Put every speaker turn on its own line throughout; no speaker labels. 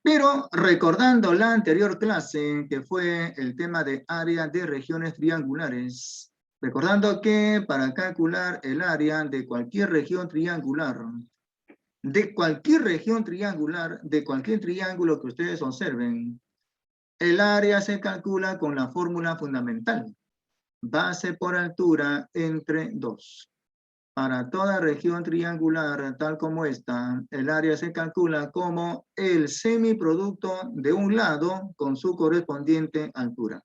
Pero recordando la anterior clase, que fue el tema de área de regiones triangulares, recordando que para calcular el área de cualquier región triangular, de cualquier triángulo que ustedes observen, el área se calcula con la fórmula fundamental, base por altura entre 2. Para toda región triangular, tal como esta, el área se calcula como el semiproducto de un lado con su correspondiente altura.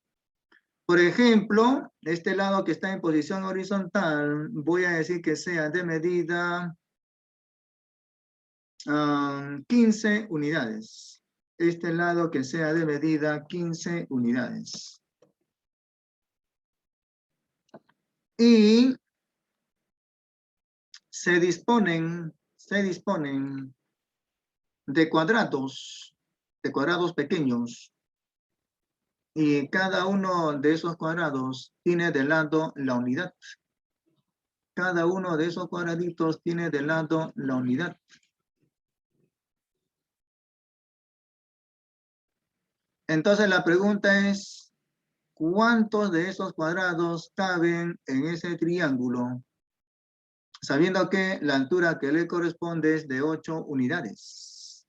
Por ejemplo, este lado que está en posición horizontal, voy a decir que sea de medida 15 unidades. Este lado que sea de medida 15 unidades. Y se disponen de cuadrados pequeños. Y cada uno de esos cuadrados tiene de lado la unidad. Cada uno de esos cuadraditos tiene de lado la unidad. Entonces la pregunta es, ¿cuántos de esos cuadrados caben en ese triángulo? Sabiendo que la altura que le corresponde es de 8 unidades.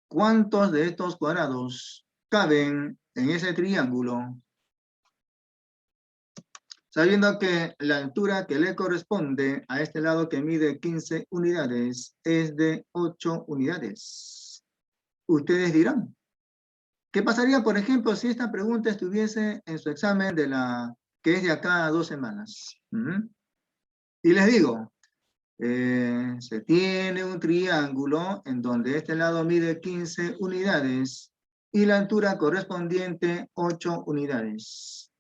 ¿Cuántos de estos cuadrados caben en ese triángulo? Sabiendo que la altura que le corresponde a este lado que mide 15 unidades es de 8 unidades. Ustedes dirán, ¿qué pasaría, por ejemplo, si esta pregunta estuviese en su examen que es de acá a 2 semanas? Y les digo, se tiene un triángulo en donde este lado mide 15 unidades y la altura correspondiente 8 unidades.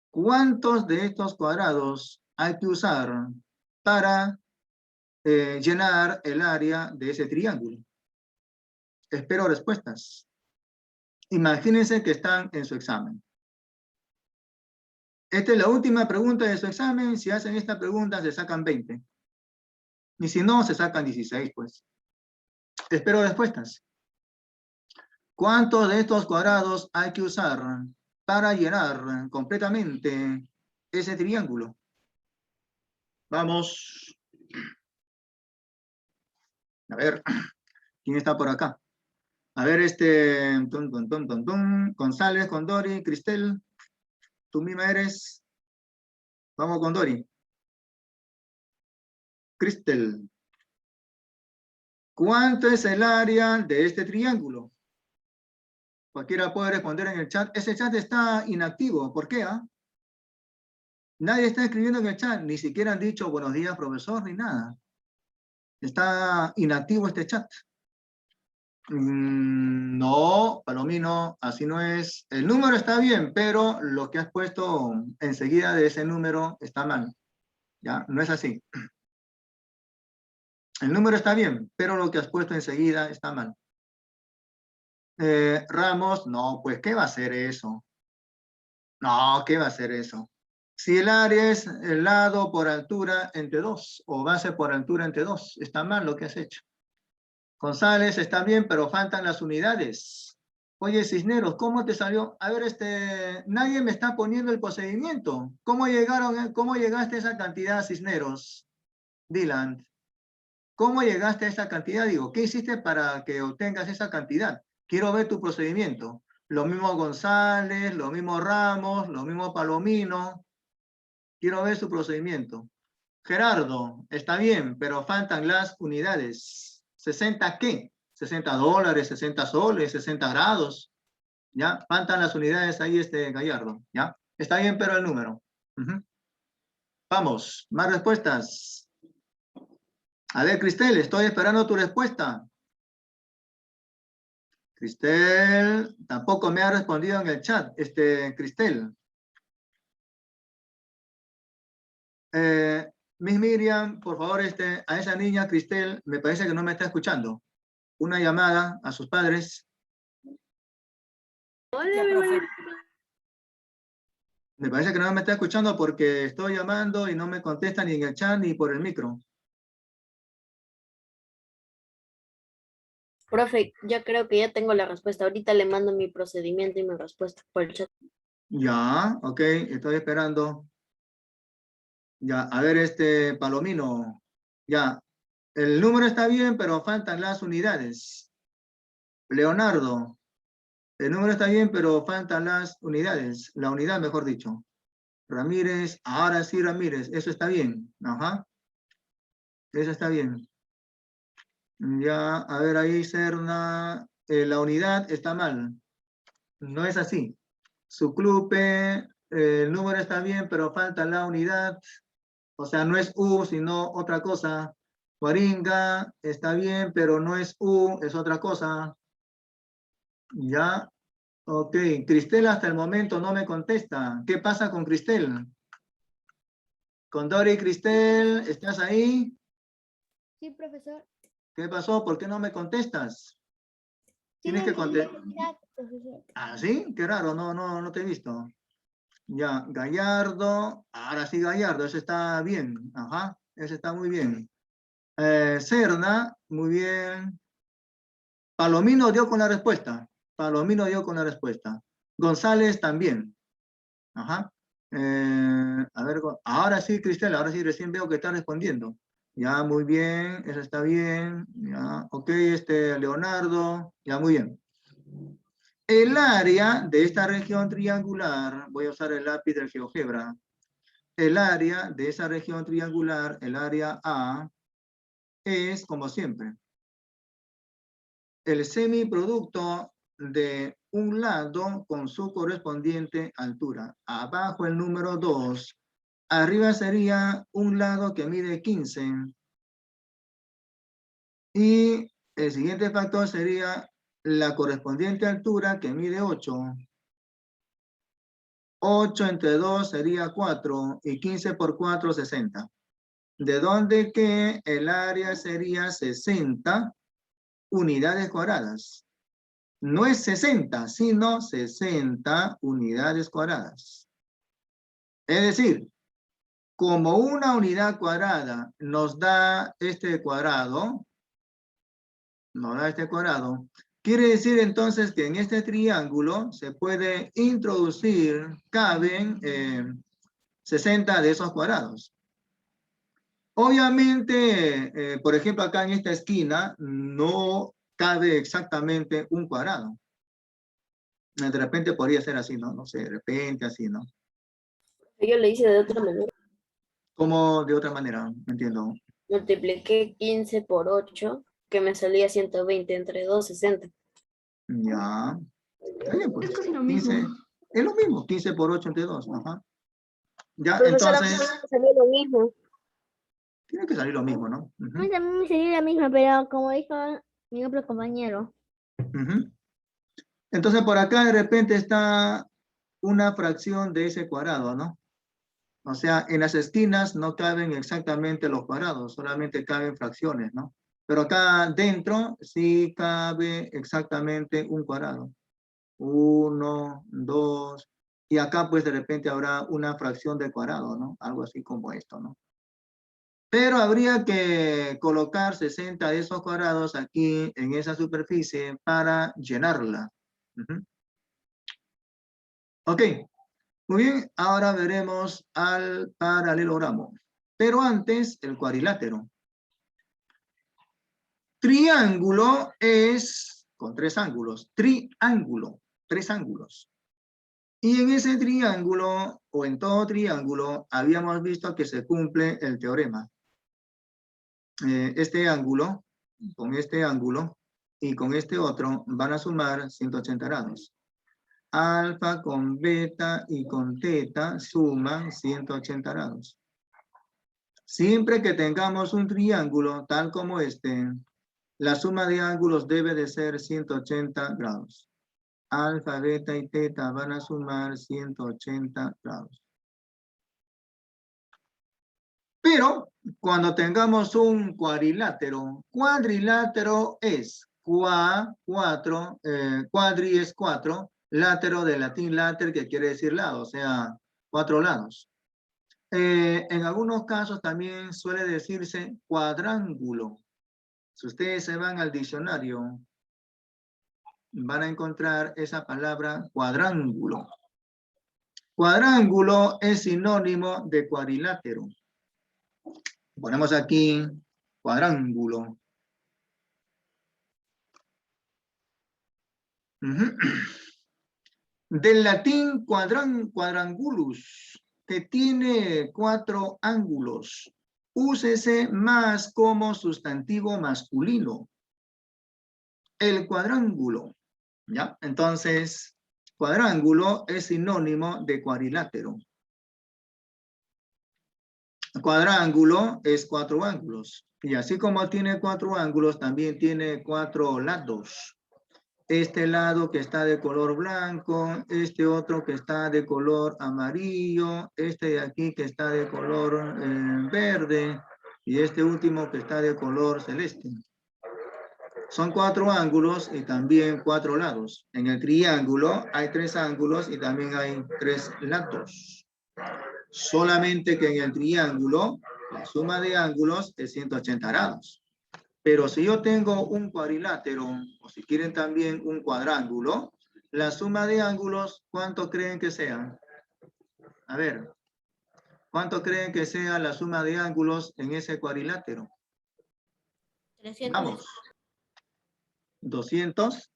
¿Cuántos de estos cuadrados hay que usar para llenar el área de ese triángulo? Espero respuestas. Imagínense que están en su examen. Esta es la última pregunta de su examen. Si hacen esta pregunta, se sacan 20. Y si no, se sacan 16, pues. Espero respuestas. ¿Cuántos de estos cuadrados hay que usar para llenar completamente ese triángulo? Vamos. A ver, ¿quién está por acá? A ver, González, Condori, Cristel, tú misma eres. Vamos con Dori. Cristel. ¿Cuánto es el área de este triángulo? Cualquiera puede responder en el chat. Ese chat está inactivo. ¿Por qué? Nadie está escribiendo en el chat. Ni siquiera han dicho buenos días, profesor, ni nada. Está inactivo este chat. No, Palomino, así no es. El número está bien, pero lo que has puesto enseguida de ese número está mal. ¿Ya? No es así. El número está bien, pero lo que has puesto enseguida está mal. Ramos, no, pues, ¿qué va a ser eso? No, ¿qué va a ser eso? Si el área es el lado por altura entre 2, o base por altura entre 2, está mal lo que has hecho. González, está bien, pero faltan las unidades. Oye, Cisneros, ¿cómo te salió? A ver, nadie me está poniendo el procedimiento. ¿Cómo llegaste a esa cantidad, Cisneros? Dylan, ¿cómo llegaste a esa cantidad? Digo, ¿qué hiciste para que obtengas esa cantidad? Quiero ver tu procedimiento. Lo mismo González, lo mismo Ramos, lo mismo Palomino. Quiero ver su procedimiento. Gerardo, está bien, pero faltan las unidades. ¿60 qué? $60, 60 soles, 60 grados. ¿Ya? Faltan las unidades ahí, Gallardo. ¿Ya? Está bien, pero el número. Vamos, más respuestas. A ver, Cristel, estoy esperando tu respuesta. Cristel, tampoco me ha respondido en el chat. Cristel. Miss Miriam, por favor, a esa niña, Cristel, me parece que no me está escuchando. Una llamada a sus padres.
Hola, profe.
Me parece que no me está escuchando porque estoy llamando y no me contesta ni en el chat ni por el micro.
Profe, ya creo que ya tengo la respuesta. Ahorita le mando mi procedimiento y mi respuesta por el chat.
Ya, ok, estoy esperando. Ya, a ver, Palomino. Ya, el número está bien, pero faltan las unidades. Leonardo, el número está bien, pero faltan las unidades. La unidad, mejor dicho. Ramírez, ahora sí, Ramírez, eso está bien. Ajá, eso está bien. Ya, a ver, ahí, Serna, la unidad está mal. No es así. Suclupe, el número está bien, pero falta la unidad. O sea, no es U, sino otra cosa. Guaringa está bien, pero no es U, es otra cosa. Ya, ok. Cristel hasta el momento no me contesta. ¿Qué pasa con Cristel? Con Dori, Cristel, ¿estás ahí?
Sí, profesor.
¿Qué pasó? ¿Por qué no me contestas? Tienes que contestar.
Profesor.
Ah, ¿sí? Qué raro, no te he visto. Ya, Gallardo, ahora sí Gallardo, ese está bien. Ajá, ese está muy bien. Serna, muy bien. Palomino dio con la respuesta. Palomino dio con la respuesta. González también. Ajá. A ver, ahora sí, Cristel, ahora sí, recién veo que está respondiendo. Ya, muy bien, eso está bien. Ya, ok, Leonardo, ya, muy bien. El área de esta región triangular, voy a usar el lápiz del GeoGebra. El área de esa región triangular, el área A, es, como siempre, el semiproducto de un lado con su correspondiente altura. Abajo el número 2. Arriba sería un lado que mide 15. Y el siguiente factor sería la correspondiente altura que mide 8. 8 entre 2 sería 4 y 15 por 4, 60. De donde que el área sería 60 unidades cuadradas. No es 60, sino 60 unidades cuadradas. Es decir, como una unidad cuadrada nos da este cuadrado, quiere decir entonces que en este triángulo se puede introducir, caben 60 de esos cuadrados. Obviamente, por ejemplo, acá en esta esquina no cabe exactamente un cuadrado. De repente podría ser así, ¿no? No sé, de repente así, ¿no?
Yo le hice de otra manera.
¿Cómo de otra manera? No entiendo.
Multipliqué 15 por 8, que me salía 120 entre 2, 60.
Ya. Está bien, pues.
Es casi lo
15.
mismo.
Es lo mismo. 15 por 8 entre 2. Ajá. Ya,
Profesora,
entonces,
me salió lo mismo.
tiene que salir lo mismo, ¿no?
A mí también me sería la misma, pero como dijo mi otro compañero.
Ujú. Entonces, por acá de repente está una fracción de ese cuadrado, ¿no? O sea, en las esquinas no caben exactamente los cuadrados, solamente caben fracciones, ¿no? Pero acá dentro sí cabe exactamente un cuadrado. 1, 2, y acá pues de repente habrá una fracción de cuadrado, ¿no? Algo así como esto, ¿no? Pero habría que colocar 60 de esos cuadrados aquí en esa superficie para llenarla. Ujú. Ok, muy bien, ahora veremos al paralelogramo. Pero antes, el cuadrilátero. Triángulo es con 3 ángulos. Triángulo, 3 ángulos. Y en ese triángulo, o en todo triángulo, habíamos visto que se cumple el teorema. Este ángulo, con este ángulo, y con este otro, van a sumar 180 grados. Alfa con beta y con teta suman 180 grados. Siempre que tengamos un triángulo tal como este, la suma de ángulos debe de ser 180 grados. Alfa, beta y teta van a sumar 180 grados. Pero cuando tengamos un cuadrilátero, cuadrilátero es cuadri es 4, látero de latín later, que quiere decir lado, o sea, 4 lados. En algunos casos también suele decirse cuadrángulo. Si ustedes se van al diccionario van a encontrar esa palabra cuadrángulo. Cuadrángulo es sinónimo de cuadrilátero. Ponemos aquí cuadrángulo. Del latín quadrangulus, que tiene 4 ángulos. Úsese más como sustantivo masculino. El cuadrángulo. ¿Ya? Entonces, cuadrángulo es sinónimo de cuadrilátero. Cuadrángulo es 4 ángulos. Y así como tiene 4 ángulos, también tiene 4 lados. Este lado que está de color blanco, este otro que está de color amarillo, este de aquí que está de color verde, y este último que está de color celeste. Son 4 ángulos y también 4 lados. En el triángulo hay 3 ángulos y también hay 3 lados. Solamente que en el triángulo la suma de ángulos es 180 grados. Pero si yo tengo un cuadrilátero, o si quieren también un cuadrángulo, la suma de ángulos, ¿cuánto creen que sea? A ver, ¿cuánto creen que sea la suma de ángulos en ese cuadrilátero?
300.
Vamos. 200.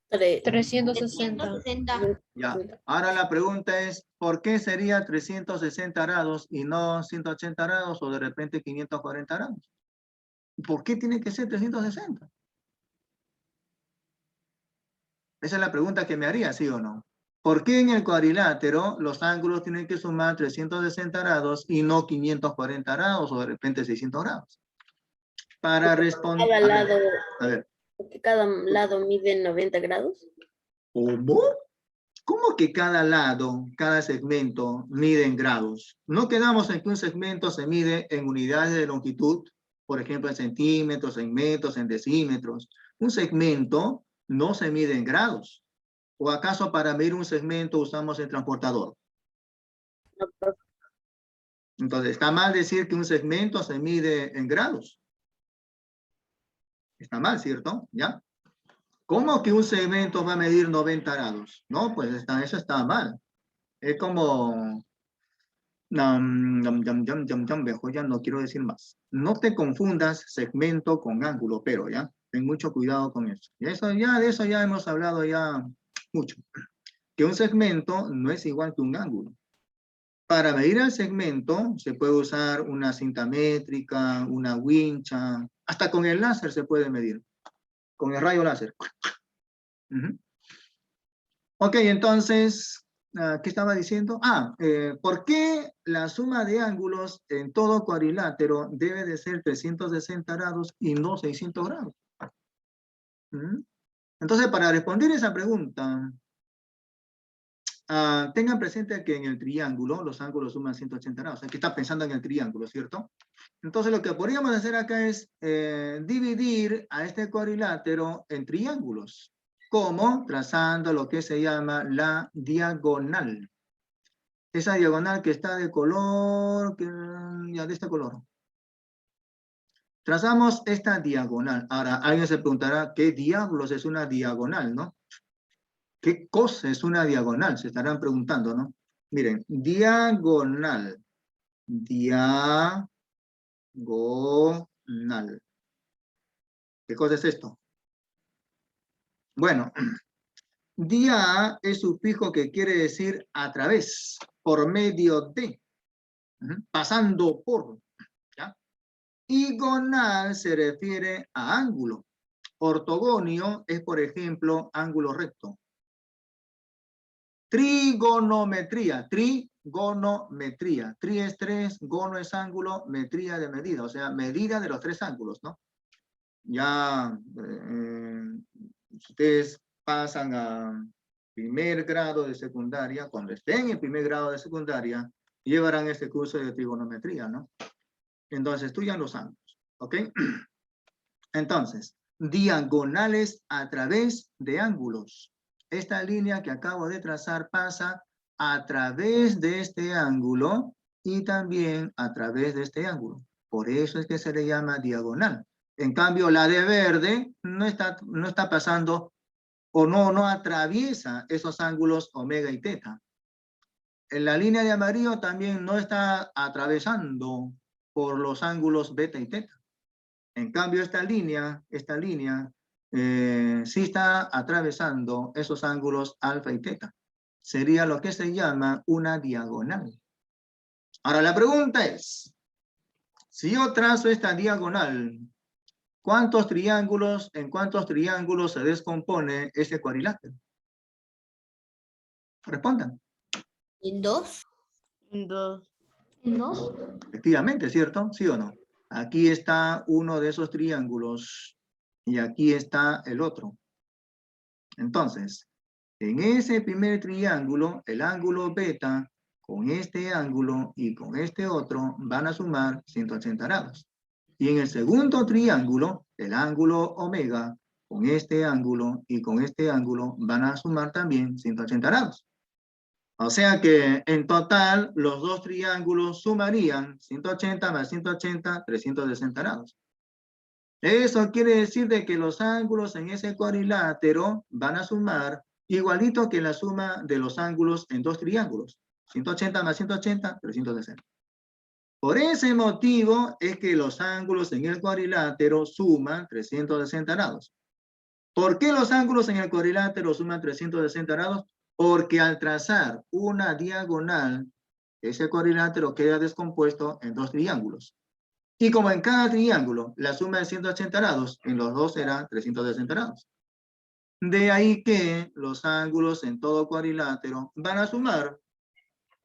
360.
Ya. Ahora la pregunta es, ¿por qué sería 360 grados y no 180 grados o de repente 540 grados? ¿Por qué tiene que ser 360? Esa es la pregunta que me haría, ¿sí o no? ¿Por qué en el cuadrilátero los ángulos tienen que sumar 360 grados y no 540 grados o de repente 600 grados? Para responder...
Cada lado,
A ver.
porque cada lado mide 90 grados.
¿Cómo? ¿Cómo que cada lado, cada segmento mide en grados? No quedamos en que un segmento se mide en unidades de longitud, por ejemplo en centímetros, en metros, en decímetros. Un segmento no se mide en grados. ¿O acaso para medir un segmento usamos el transportador? Entonces, está mal decir que un segmento se mide en grados. Está mal, ¿cierto? ¿Ya? ¿Cómo que un segmento va a medir 90 grados? No, pues eso está mal. Es como... mejor ya no quiero decir más. No te confundas segmento con ángulo, pero ya, ten mucho cuidado con eso. Y eso ya, de eso ya hemos hablado ya mucho. Que un segmento no es igual que un ángulo. Para medir el segmento se puede usar una cinta métrica, una wincha, hasta con el láser se puede medir, con el rayo láser. Ok, entonces, ¿qué estaba diciendo? ¿Por qué la suma de ángulos en todo cuadrilátero debe de ser 360 grados y no 600 grados? Entonces, para responder esa pregunta, tengan presente que en el triángulo los ángulos suman 180 grados. Aquí está pensando en el triángulo, ¿cierto? Entonces, lo que podríamos hacer acá es dividir a este cuadrilátero en triángulos. ¿Cómo? Trazando lo que se llama la diagonal. Esa diagonal que está de color, ya de este color. Trazamos esta diagonal. Ahora, alguien se preguntará, ¿qué diablos es una diagonal, no? ¿Qué cosa es una diagonal? Se estarán preguntando, ¿no? Miren, diagonal. Diagonal. ¿Qué cosa es esto? Bueno, dia es sufijo que quiere decir a través, por medio de, pasando por, ¿ya? Y gonal se refiere a ángulo. Ortogonio es, por ejemplo, ángulo recto. Trigonometría, trigonometría. Tri es 3, gono es ángulo, metría de medida, o sea, medida de los 3 ángulos, ¿no? Ya, ustedes pasan a primer grado de secundaria, cuando estén en primer grado de secundaria, llevarán este curso de trigonometría, ¿no? Entonces, estudian los ángulos, ¿ok? Entonces, diagonales a través de ángulos. Esta línea que acabo de trazar pasa a través de este ángulo y también a través de este ángulo. Por eso es que se le llama diagonal. En cambio, la de verde no está pasando o no atraviesa esos ángulos omega y teta. En la línea de amarillo también no está atravesando por los ángulos beta y teta. En cambio, esta línea sí está atravesando esos ángulos alfa y teta. Sería lo que se llama una diagonal. Ahora, la pregunta es, si yo trazo esta diagonal, ¿en cuántos triángulos se descompone este cuadrilátero? Respondan.
¿En 2?
Dos.
Efectivamente, ¿cierto? ¿Sí o no? Aquí está uno de esos triángulos y aquí está el otro. Entonces, en ese primer triángulo, el ángulo beta con este ángulo y con este otro van a sumar 180 grados. Y en el segundo triángulo, el ángulo omega con este ángulo y con este ángulo van a sumar también 180 grados. O sea que en total los dos triángulos sumarían 180 más 180, 360 grados. Eso quiere decir de que los ángulos en ese cuadrilátero van a sumar igualito que la suma de los ángulos en dos triángulos. 180 más 180, 360. Por ese motivo es que los ángulos en el cuadrilátero suman 360 grados. ¿Por qué los ángulos en el cuadrilátero suman 360 grados? Porque al trazar una diagonal, ese cuadrilátero queda descompuesto en dos triángulos. Y como en cada triángulo la suma es 180 grados, en los dos será 360 grados. De ahí que los ángulos en todo cuadrilátero van a sumar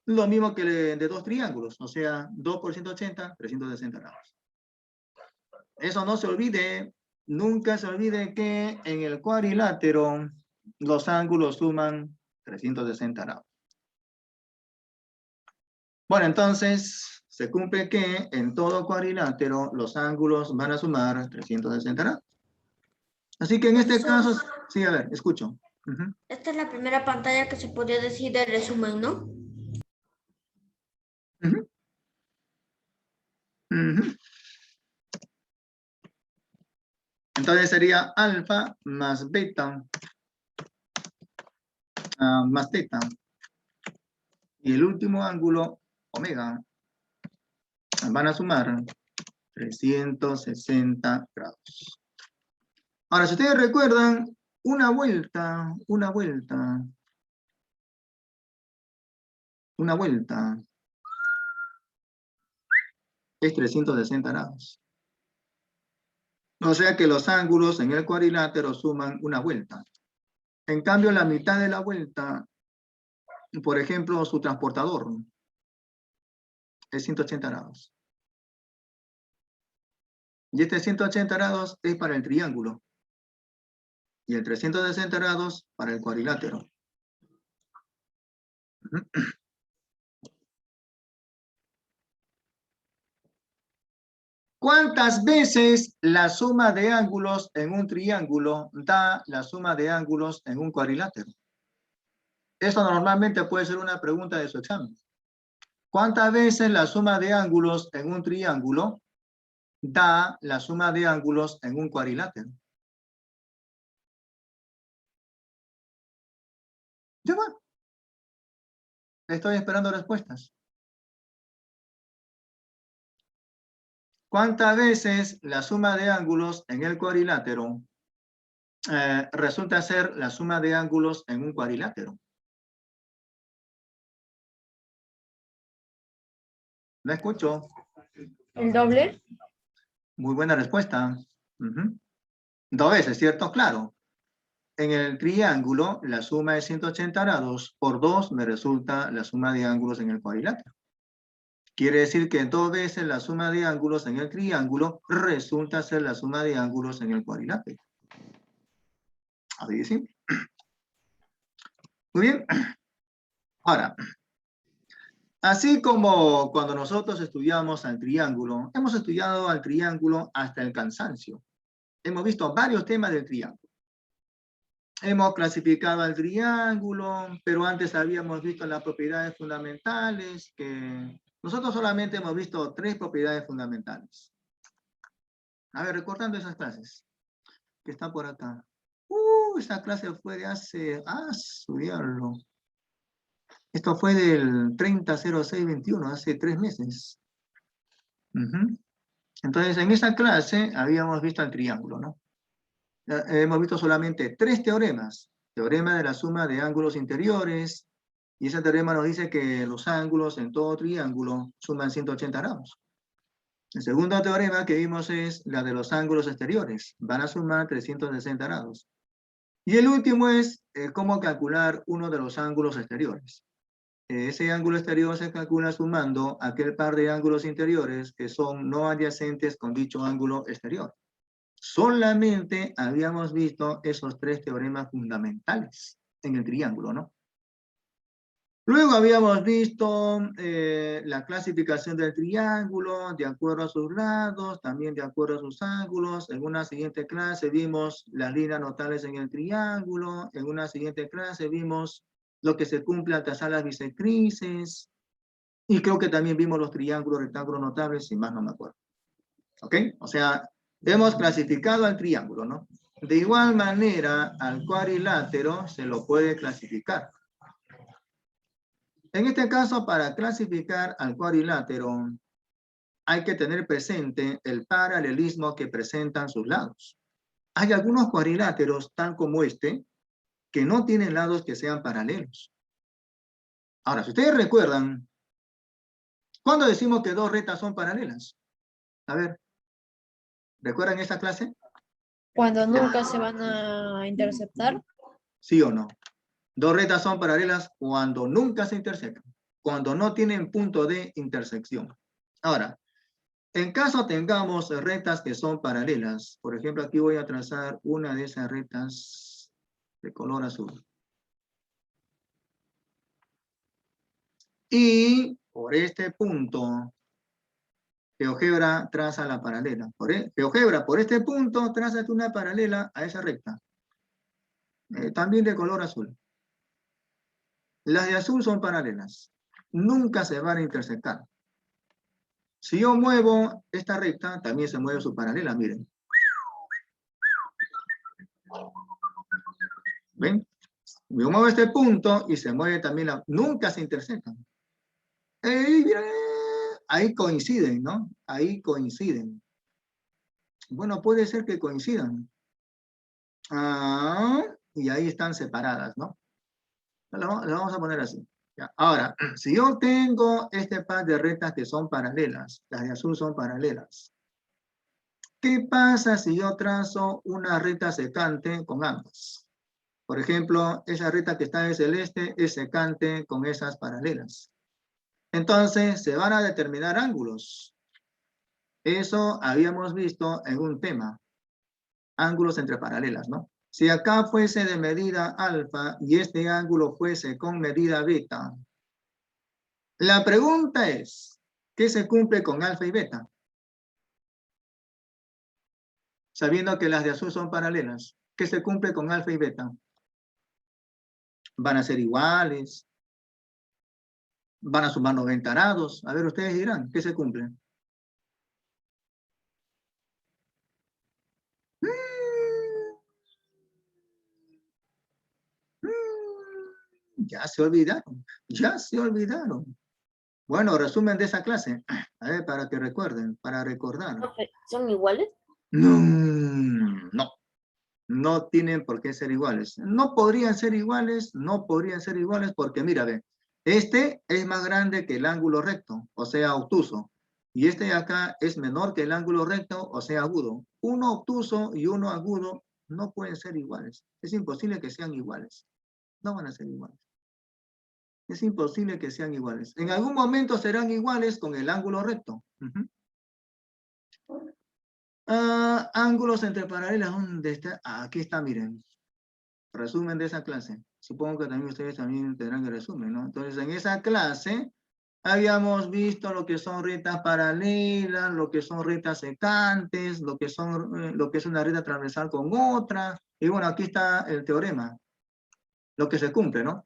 lo mismo que de dos triángulos, o sea, 2 por 180, 360 grados. Eso no se olvide, nunca se olvide que en el cuadrilátero los ángulos suman 360 grados. Bueno, entonces se cumple que en todo cuadrilátero los ángulos van a sumar 360 grados. Así que en este caso, sí, a ver, escucho.
Esta es la primera pantalla que se podría decir de resumen, ¿no?
Entonces sería alfa más beta más teta. Y el último ángulo, omega, van a sumar 360 grados. Ahora, si ustedes recuerdan, una vuelta es 360 grados. O sea que los ángulos en el cuadrilátero suman una vuelta. En cambio, la mitad de la vuelta, por ejemplo, su transportador es 180 grados. Y este 180 grados es para el triángulo. Y el 360 grados para el cuadrilátero. ¿Cuántas veces la suma de ángulos en un triángulo da la suma de ángulos en un cuadrilátero? Eso normalmente puede ser una pregunta de su examen. ¿Cuántas veces la suma de ángulos en un triángulo da la suma de ángulos en un cuadrilátero? Ya va. Estoy esperando respuestas. ¿Cuántas veces la suma de ángulos en el cuadrilátero resulta ser la suma de ángulos en un cuadrilátero? ¿La escucho?
¿El doble?
Muy buena respuesta. 2 veces, ¿cierto? Claro. En el triángulo, la suma es 180 grados. Por 2 me resulta la suma de ángulos en el cuadrilátero. Quiere decir que 2 veces la suma de ángulos en el triángulo resulta ser la suma de ángulos en el cuadrilátero. Así de simple. Muy bien. Ahora, así como cuando nosotros estudiamos al triángulo, hemos estudiado al triángulo hasta el cansancio. Hemos visto varios temas del triángulo. Hemos clasificado al triángulo, pero antes habíamos visto las propiedades fundamentales, que nosotros solamente hemos visto 3 propiedades fundamentales. A ver, recordando esas clases, que están por acá. esta clase fue de hace... estudiarlo. Esto fue del 30/06/21, hace 3 meses. Ujú. Entonces, en esa clase habíamos visto el triángulo, ¿no? Hemos visto solamente 3 teoremas. Teorema de la suma de ángulos interiores, y ese teorema nos dice que los ángulos en todo triángulo suman 180 grados. El segundo teorema que vimos es la de los ángulos exteriores. Van a sumar 360 grados. Y el último es cómo calcular uno de los ángulos exteriores. Ese ángulo exterior se calcula sumando aquel par de ángulos interiores que son no adyacentes con dicho ángulo exterior. Solamente habíamos visto esos 3 teoremas fundamentales en el triángulo, ¿no? Luego habíamos visto la clasificación del triángulo de acuerdo a sus lados, también de acuerdo a sus ángulos. En una siguiente clase vimos las líneas notales en el triángulo. En una siguiente clase vimos lo que se cumple al trazar las bisectrices. Y creo que también vimos los triángulos, rectángulos notables, si más no me acuerdo. ¿Ok? O sea, hemos clasificado al triángulo, ¿no? De igual manera, al cuadrilátero se lo puede clasificar. En este caso, para clasificar al cuadrilátero, hay que tener presente el paralelismo que presentan sus lados. Hay algunos cuadriláteros, tal como este, que no tienen lados que sean paralelos. Ahora, si ustedes recuerdan, ¿cuándo decimos que 2 rectas son paralelas? A ver, ¿recuerdan esta clase?
Cuando nunca se van a interceptar.
¿Sí o no? 2 rectas son paralelas cuando nunca se intersecan, cuando no tienen punto de intersección. Ahora, en caso tengamos rectas que son paralelas, por ejemplo, aquí voy a trazar una de esas rectas de color azul. Y por este punto, GeoGebra traza la paralela. GeoGebra, por este punto, trázate una paralela a esa recta. También de color azul. Las de azul son paralelas. Nunca se van a intersectar. Si yo muevo esta recta, también se mueve su paralela, miren. ¿Ven? Yo muevo este punto y se mueve también la... Nunca se intersectan. Ahí coinciden, ¿no? Ahí coinciden. Bueno, puede ser que coincidan. Y ahí están separadas, ¿no? Lo vamos a poner así. Ya. Ahora, si yo tengo este par de rectas que son paralelas, las de azul son paralelas, ¿qué pasa si yo trazo una recta secante con ambas? Por ejemplo, esa recta que está en celeste es secante con esas paralelas. Entonces, se van a determinar ángulos. Eso habíamos visto en un tema. Ángulos entre paralelas, ¿no? Si acá fuese de medida alfa y este ángulo fuese con medida beta, la pregunta es, ¿qué se cumple con alfa y beta? Sabiendo que las de azul son paralelas, ¿qué se cumple con alfa y beta? Van a ser iguales, van a sumar 90 grados. A ver, ustedes dirán, ¿qué se cumple? Ya se olvidaron, ya se olvidaron. Bueno, resumen de esa clase, a ver, para que recuerden, para recordar.
¿Son iguales?
No, no tienen por qué ser iguales. No podrían ser iguales, porque mira, ve, este es más grande que el ángulo recto, o sea, obtuso. Y este de acá es menor que el ángulo recto, o sea, agudo. Uno obtuso y uno agudo no pueden ser iguales. Es imposible que sean iguales. No van a ser iguales. Es imposible que sean iguales. En algún momento serán iguales con el ángulo recto. Ángulos entre paralelas, ¿dónde está? Aquí está, miren. Resumen de esa clase. Supongo que también ustedes también tendrán el resumen, ¿no? Entonces, en esa clase habíamos visto lo que son rectas paralelas, lo que son rectas secantes, lo que es una recta transversal con otra. Y bueno, aquí está el teorema. Lo que se cumple, ¿no?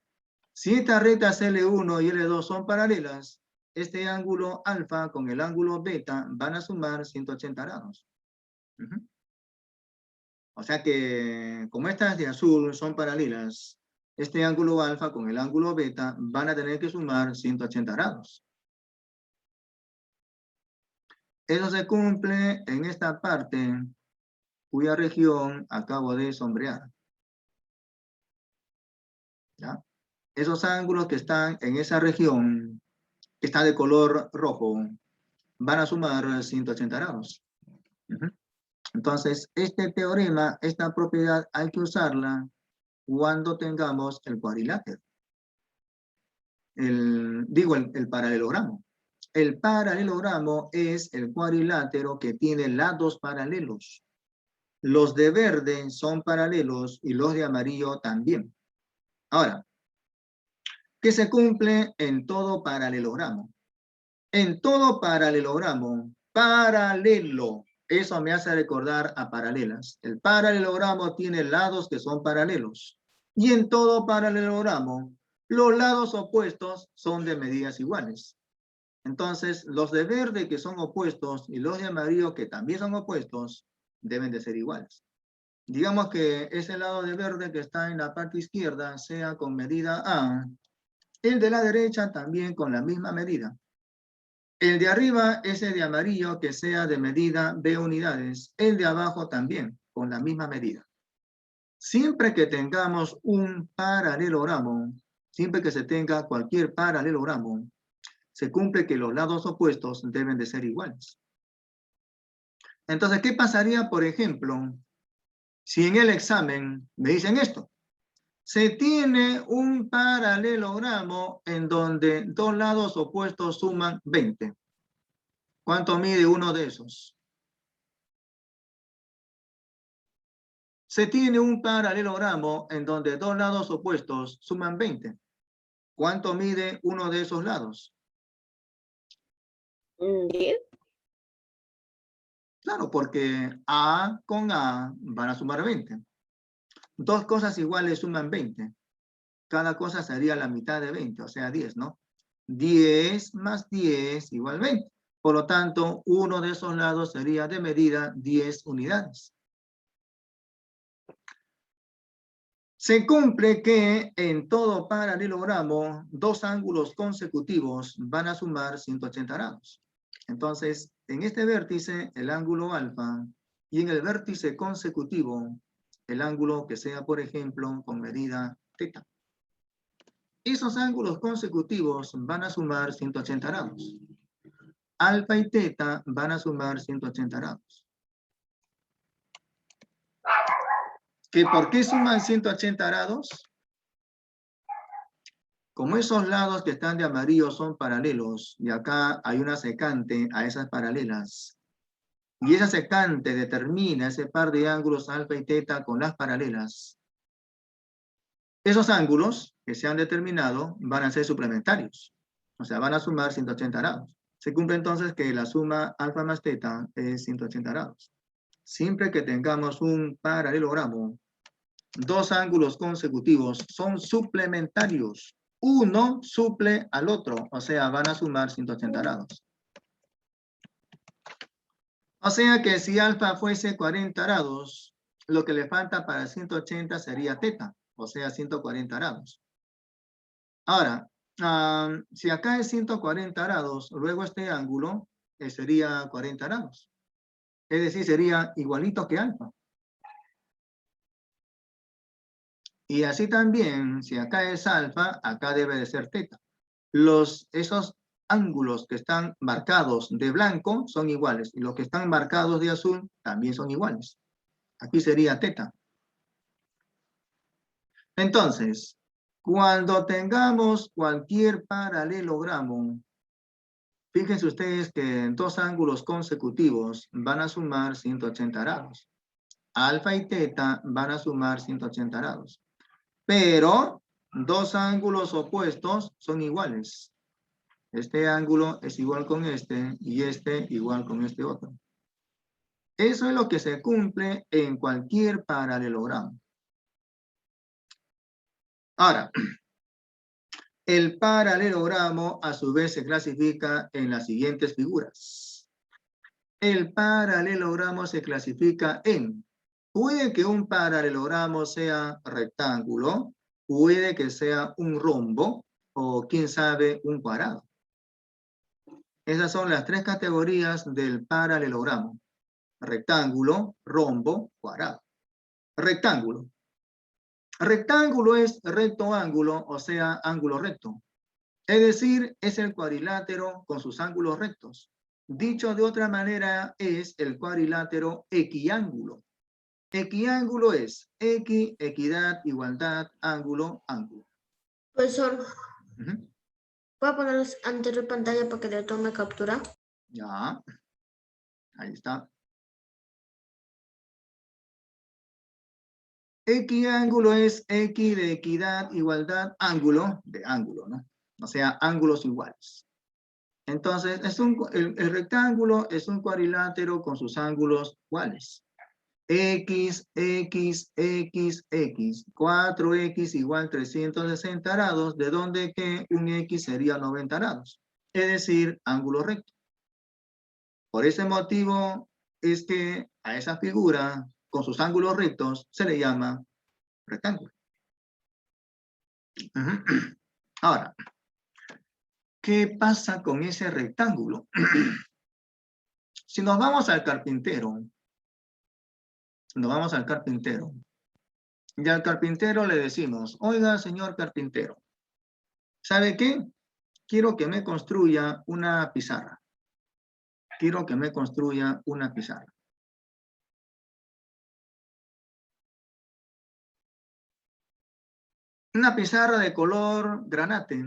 Si estas rectas L1 y L2 son paralelas, este ángulo alfa con el ángulo beta van a sumar 180 grados. O sea que, como estas de azul son paralelas, este ángulo alfa con el ángulo beta van a tener que sumar 180 grados. Eso se cumple en esta parte, cuya región acabo de sombrear. ¿Ya? Esos ángulos que están en esa región, que está de color rojo, van a sumar 180 grados. Entonces, este teorema, esta propiedad, hay que usarla cuando tengamos el cuadrilátero. El paralelogramo. El paralelogramo es el cuadrilátero que tiene lados paralelos. Los de verde son paralelos y los de amarillo también. Ahora, ¿qué se cumple en todo paralelogramo? En todo paralelogramo, paralelo, eso me hace recordar a paralelas. El paralelogramo tiene lados que son paralelos. Y en todo paralelogramo, los lados opuestos son de medidas iguales. Entonces, los de verde que son opuestos y los de amarillo que también son opuestos, deben de ser iguales. Digamos que ese lado de verde que está en la parte izquierda sea con medida A, el de la derecha también con la misma medida. El de arriba, ese de amarillo, que sea de medida B unidades. El de abajo también, con la misma medida. Siempre que tengamos un paralelogramo, siempre que se tenga cualquier paralelogramo, se cumple que los lados opuestos deben de ser iguales. Entonces, ¿qué pasaría, por ejemplo, si en el examen me dicen esto? Se tiene un paralelogramo en donde dos lados opuestos suman 20. ¿Cuánto mide uno de esos? Se tiene un paralelogramo en donde dos lados opuestos suman 20. ¿Cuánto mide uno de esos lados?
10.
Claro, porque A con A van a sumar 20. Dos cosas iguales suman 20. Cada cosa sería la mitad de 20, o sea 10, ¿no? 10 más 10 igual 20. Por lo tanto, uno de esos lados sería de medida 10 unidades. Se cumple que en todo paralelogramo, dos ángulos consecutivos van a sumar 180 grados. Entonces, en este vértice, el ángulo alfa, y en el vértice consecutivo, el ángulo que sea, por ejemplo, con medida teta. Esos ángulos consecutivos van a sumar 180 grados. Alfa y teta van a sumar 180 grados. ¿Que por qué suman 180 grados? Como esos lados que están de amarillo son paralelos, y acá hay una secante a esas paralelas, y esa secante determina ese par de ángulos alfa y teta con las paralelas, esos ángulos que se han determinado van a ser suplementarios, o sea, van a sumar 180 grados. Se cumple entonces que la suma alfa más teta es 180 grados. Siempre que tengamos un paralelogramo, dos ángulos consecutivos son suplementarios. Uno suple al otro, o sea, van a sumar 180 grados. O sea que si alfa fuese 40 grados, lo que le falta para 180 sería teta, o sea, 140 grados. Ahora, si acá es 140 grados, luego este ángulo sería 40 grados. Es decir, sería igualito que alfa. Y así también, si acá es alfa, acá debe de ser teta. Esos ángulos que están marcados de blanco son iguales, y los que están marcados de azul también son iguales. Aquí sería teta. Entonces, cuando tengamos cualquier paralelogramo, fíjense ustedes que dos ángulos consecutivos van a sumar 180 grados. Alfa y teta van a sumar 180 grados. Pero dos ángulos opuestos son iguales. Este ángulo es igual con este y este igual con este otro. Eso es lo que se cumple en cualquier paralelogramo. Ahora, el paralelogramo a su vez se clasifica en las siguientes figuras. El paralelogramo se clasifica en Puede que un paralelogramo sea rectángulo, puede que sea un rombo, o quién sabe, un cuadrado. Esas son las tres categorías del paralelogramo. Rectángulo, rombo, cuadrado. Rectángulo. Rectángulo es recto ángulo, o sea, ángulo recto. Es decir, es el cuadrilátero con sus ángulos rectos. Dicho de otra manera, es el cuadrilátero equiángulo. Equiángulo es equi, equidad, igualdad, ángulo, ángulo.
Profesor,
Ujú.
¿puedo poner antes de pantalla para que le tome captura?
Ya, ahí está. Equiángulo es equi de equidad, igualdad, ángulo de ángulo, ¿no? O sea, ángulos iguales. Entonces, el rectángulo es un cuadrilátero con sus ángulos iguales. X, X, X, X. 4X igual 360 grados, de donde que un X sería 90 grados. Es decir, ángulo recto. Por ese motivo es que a esa figura, con sus ángulos rectos, se le llama rectángulo. Ahora, ¿qué pasa con ese rectángulo? Si nos vamos al carpintero, y al carpintero le decimos, oiga, señor carpintero, ¿sabe qué? Quiero que me construya una pizarra. Quiero que me construya una pizarra. Una pizarra de color granate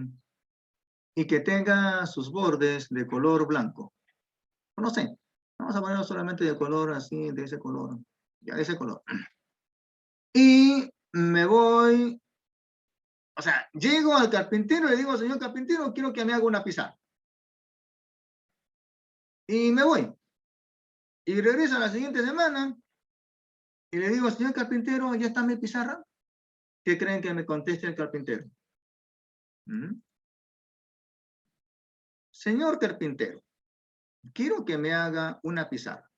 y que tenga sus bordes de color blanco. No sé, vamos a ponerlo solamente de color así, de ese color. Ya, de ese color. Y me voy, o sea, llego al carpintero y le digo, señor carpintero, quiero que me haga una pizarra. Y me voy. Y regreso a la siguiente semana y le digo, señor carpintero, ¿ya está mi pizarra? ¿Qué creen que me conteste el carpintero? ¿Mm? Señor carpintero, quiero que me haga una pizarra.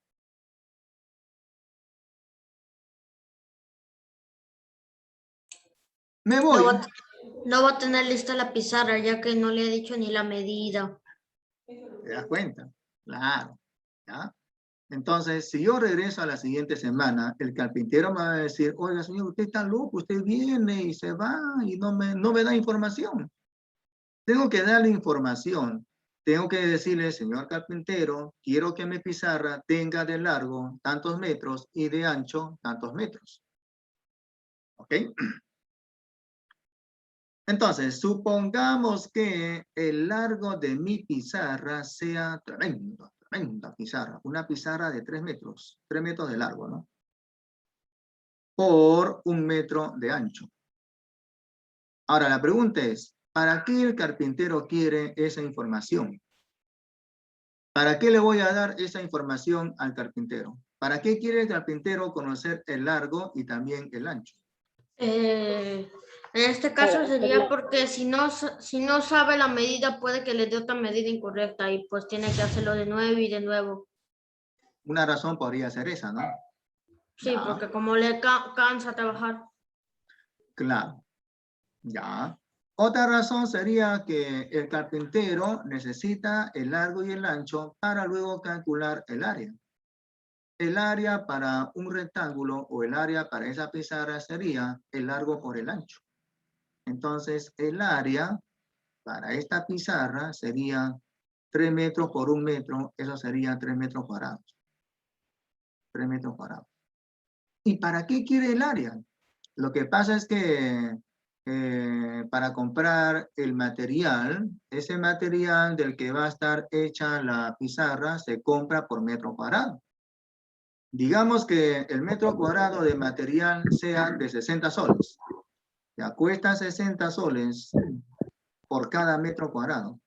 Me voy.
No va a tener lista la pizarra, ya que no le he dicho ni la medida.
¿Te das cuenta? Claro. ¿Ya? Entonces, si yo regreso a la siguiente semana, el carpintero me va a decir, oiga, señor, usted está loco, usted viene y se va y no me da información. Tengo que darle información. Tengo que decirle, señor carpintero, quiero que mi pizarra tenga de largo tantos metros y de ancho tantos metros. ¿Ok? Entonces, supongamos que el largo de mi pizarra sea tremenda pizarra. Una pizarra de 3 metros de largo, ¿no? Por 1 metro de ancho. Ahora, la pregunta es, ¿para qué el carpintero quiere esa información? ¿Para qué le voy a dar esa información al carpintero? ¿Para qué quiere el carpintero conocer el largo y también el ancho?
En este caso sería porque si no sabe la medida, puede que le dé otra medida incorrecta y pues tiene que hacerlo de nuevo y de nuevo.
Una razón podría ser esa, ¿no?
Sí,
Ya,
porque como le cansa trabajar.
claro. Ya. Otra razón sería que el carpintero necesita el largo y el ancho para luego calcular el área. El área para un rectángulo o el área para esa pizarra sería el largo por el ancho. Entonces, el área para esta pizarra sería 3 metros por 1 metro, eso sería 3 metros cuadrados. 3 metros cuadrados. ¿Y para qué quiere el área? Lo que pasa es que para comprar el material, ese material del que va a estar hecha la pizarra se compra por metro cuadrado. Digamos que el metro cuadrado de material sea de 60 soles. Ya cuesta 60 soles por cada metro cuadrado.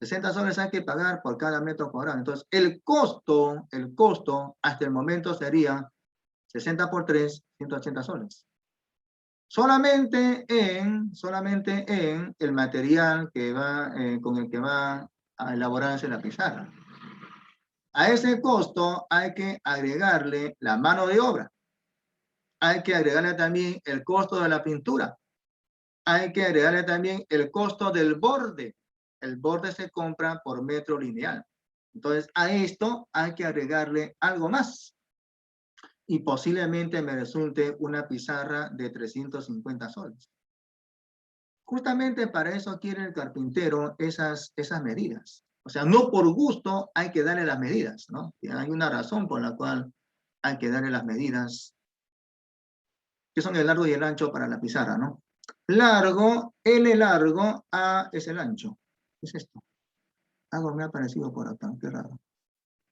60 soles hay que pagar por cada metro cuadrado. Entonces, el costo hasta el momento sería 60 por 3, 180 soles. Solamente en el material que va, con el que va a elaborarse la pizarra. A ese costo hay que agregarle la mano de obra. hay que agregarle también el costo de la pintura. Hay que agregarle también el costo del borde. El borde se compra por metro lineal. Entonces, a esto hay que agregarle algo más. Y posiblemente me resulte una pizarra de 350 soles. Justamente para eso quiere el carpintero esas medidas. O sea, no por gusto hay que darle las medidas, ¿no? Y hay una razón por la cual hay que darle las medidas, que son el largo y el ancho para la pizarra, ¿no? Largo, L largo, A es el ancho. ¿Qué es esto? Algo me ha aparecido por acá, qué raro.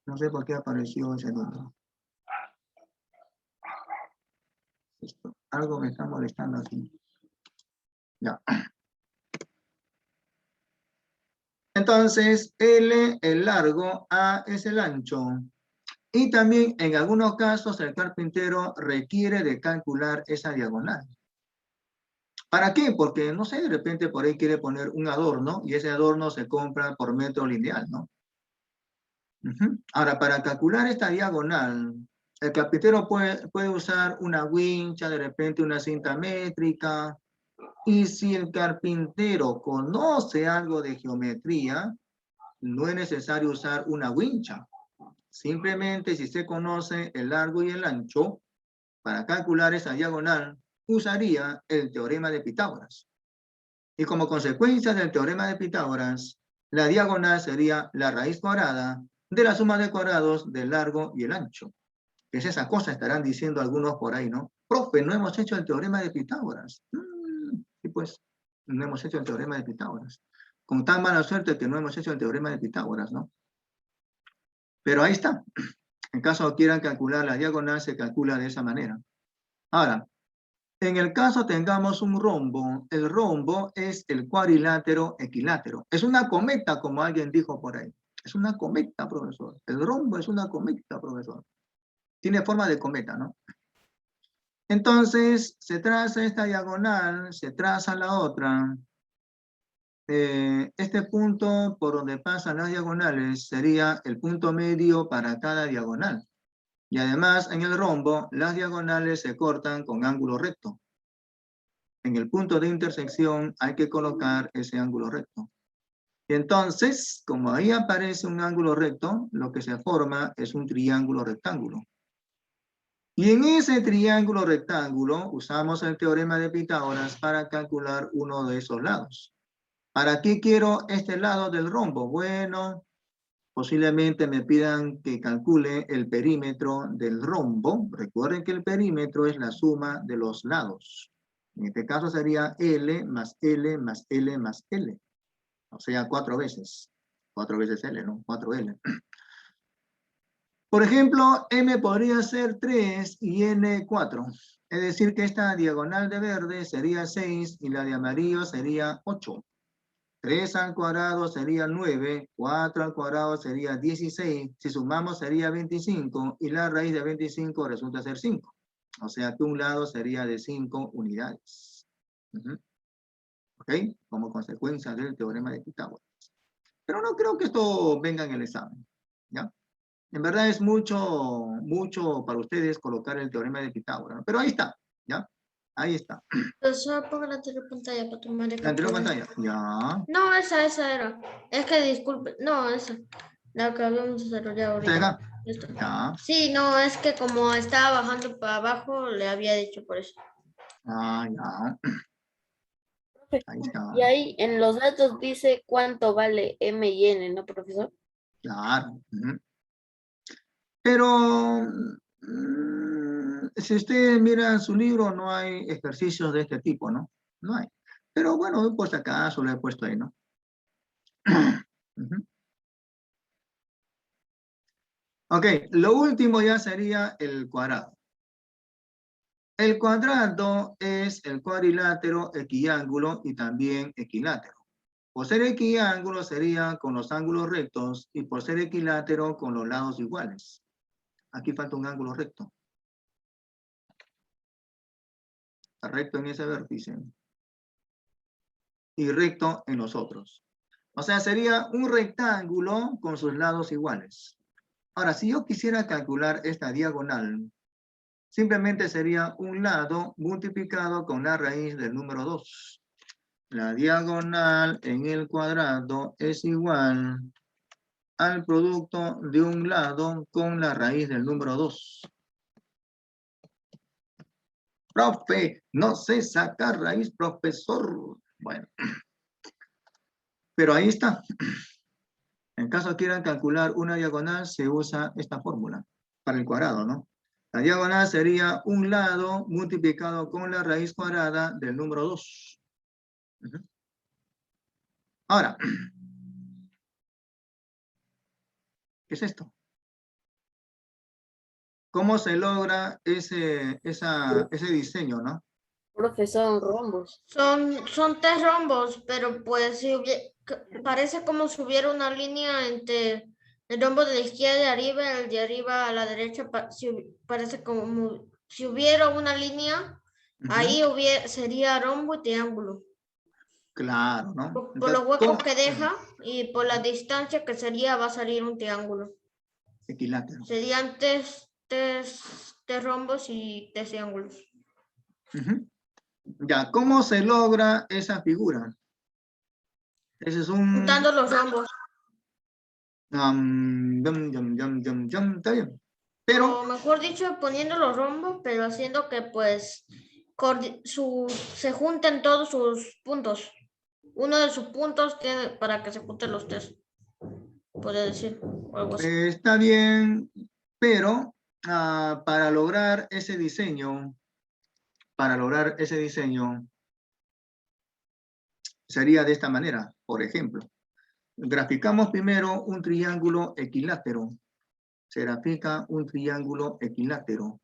No sé por qué apareció ese número. Esto, algo me está molestando aquí. Ya. Entonces, L el largo, A es el ancho. Y también en algunos casos el carpintero requiere de calcular esa diagonal. ¿Para qué? Porque, no sé, de repente por ahí quiere poner un adorno y ese adorno se compra por metro lineal, ¿no? Ahora, para calcular esta diagonal, el carpintero puede usar una wincha, de repente una cinta métrica. Y si el carpintero conoce algo de geometría, no es necesario usar una wincha. Simplemente si se conoce el largo y el ancho, para calcular esa diagonal, usaría el teorema de Pitágoras. Y como consecuencia del teorema de Pitágoras, la diagonal sería la raíz cuadrada de la suma de cuadrados del largo y el ancho. ¿Qué es esa cosa? Estarán diciendo algunos por ahí, ¿no? Profe, no hemos hecho el teorema de Pitágoras. Sí, pues, no hemos hecho el teorema de Pitágoras. Con tan mala suerte que no hemos hecho el teorema de Pitágoras, ¿no? Pero ahí está. En caso quieran calcular la diagonal, se calcula de esa manera. Ahora, en el caso tengamos un rombo, el rombo es el cuadrilátero equilátero. Es una cometa, como alguien dijo por ahí. Es una cometa, profesor. El rombo es una cometa, profesor. Tiene forma de cometa, ¿no? Entonces, se traza esta diagonal, se traza la otra. Este punto por donde pasan las diagonales sería el punto medio para cada diagonal. Y además, en el rombo, las diagonales se cortan con ángulo recto. En el punto de intersección hay que colocar ese ángulo recto. Y entonces, como ahí aparece un ángulo recto, lo que se forma es un triángulo rectángulo. Y en ese triángulo rectángulo usamos el teorema de Pitágoras para calcular uno de esos lados. ¿Para qué quiero este lado del rombo? Bueno, posiblemente me pidan que calcule el perímetro del rombo. Recuerden que el perímetro es la suma de los lados. En este caso sería L más L más L más L. O sea, 4 veces. 4 veces L, ¿no? 4L. Por ejemplo, M podría ser 3 y N 4. Es decir, que esta diagonal de verde sería 6 y la de amarillo sería 8. 3 al cuadrado sería 9, 4 al cuadrado sería 16, si sumamos sería 25 y la raíz de 25 resulta ser 5. O sea que un lado sería de 5 unidades. ¿Ok? Como consecuencia del teorema de Pitágoras. Pero no creo que esto venga en el examen. ¿Ya? En verdad es mucho para ustedes colocar el teorema de Pitágoras. Pero ahí está. ¿Ya? Ahí está.
Profesor, ponga la anterior pantalla para tomar el
La anterior
captura.
pantalla. Ya.
No, esa era. Es que disculpe. No, esa. La que habíamos desarrollado
¿Está
ahorita.
acá?
Esto.
Ya.
Sí, no, es que como estaba bajando para abajo, le había dicho por eso.
Ah, ya. Ahí está.
Y ahí en los datos dice cuánto vale M y N, ¿no, profesor?
Claro. Pero si usted mira su libro, no hay ejercicios de este tipo, ¿no? No hay. Pero bueno, pues acaso lo he puesto ahí, ¿no? Ok, lo último ya sería el cuadrado. El cuadrado es el cuadrilátero, equiángulo y también equilátero. Por ser equiángulo sería con los ángulos rectos y por ser equilátero con los lados iguales. Aquí falta un ángulo recto. Recto en ese vértice. Y recto en los otros. O sea, sería un rectángulo con sus lados iguales. Ahora, si yo quisiera calcular esta diagonal, simplemente sería un lado multiplicado con la raíz del número 2. La diagonal en el cuadrado es igual al producto de un lado con la raíz del número 2. Profe, no sé sacar raíz, profesor. Bueno, pero ahí está. En caso quieran calcular una diagonal, se usa esta fórmula para el cuadrado, ¿no? La diagonal sería un lado multiplicado con la raíz cuadrada del número 2. Ahora, ¿qué es esto? ¿Cómo se logra ese diseño, no?
Profesor, rombos.
Son 3 rombos, pero pues si parece como si hubiera una línea entre el rombo de la izquierda de arriba y el de arriba a la derecha. Parece como si hubiera una línea, ahí sería rombo y triángulo.
Claro, ¿no?
Por
Entonces,
los huecos
¿cómo?
que deja y por la distancia que sería, va a salir un triángulo.
Equilátero.
Serían tres rombos y 3 triángulos.
Ya, ¿cómo se logra esa figura? Ese es un...
Juntando los rombos.
Está bien. Pero,
O mejor dicho, poniendo los rombos, pero haciendo que pues se junten todos sus puntos. Uno de sus puntos tiene para que se junten los 3. Puede decir o algo así.
está bien, pero para lograr ese diseño, sería de esta manera. Por ejemplo, graficamos primero un triángulo equilátero. Se grafica un triángulo equilátero.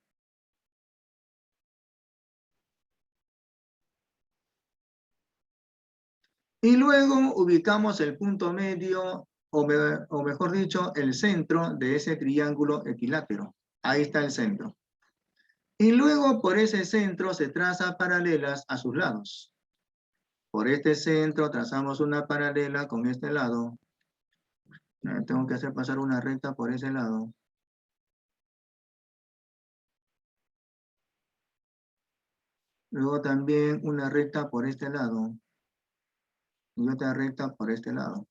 Y luego ubicamos el punto medio, o mejor dicho, el centro de ese triángulo equilátero. Ahí está el centro. Y luego por ese centro se traza paralelas a sus lados. Por este centro trazamos una paralela con este lado. Tengo que hacer pasar una recta por ese lado. Luego también una recta por este lado. Y otra recta por este lado.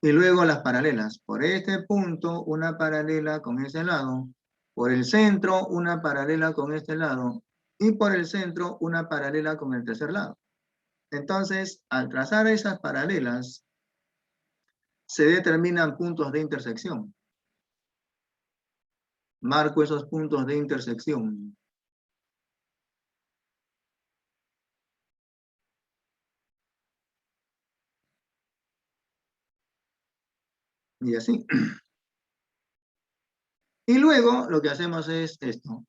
Y luego las paralelas. Por este punto, una paralela con este lado. Por el centro, una paralela con este lado. Y por el centro, una paralela con el tercer lado. Entonces, al trazar esas paralelas, se determinan puntos de intersección. Marco esos puntos de intersección. Y así. Y luego lo que hacemos es esto.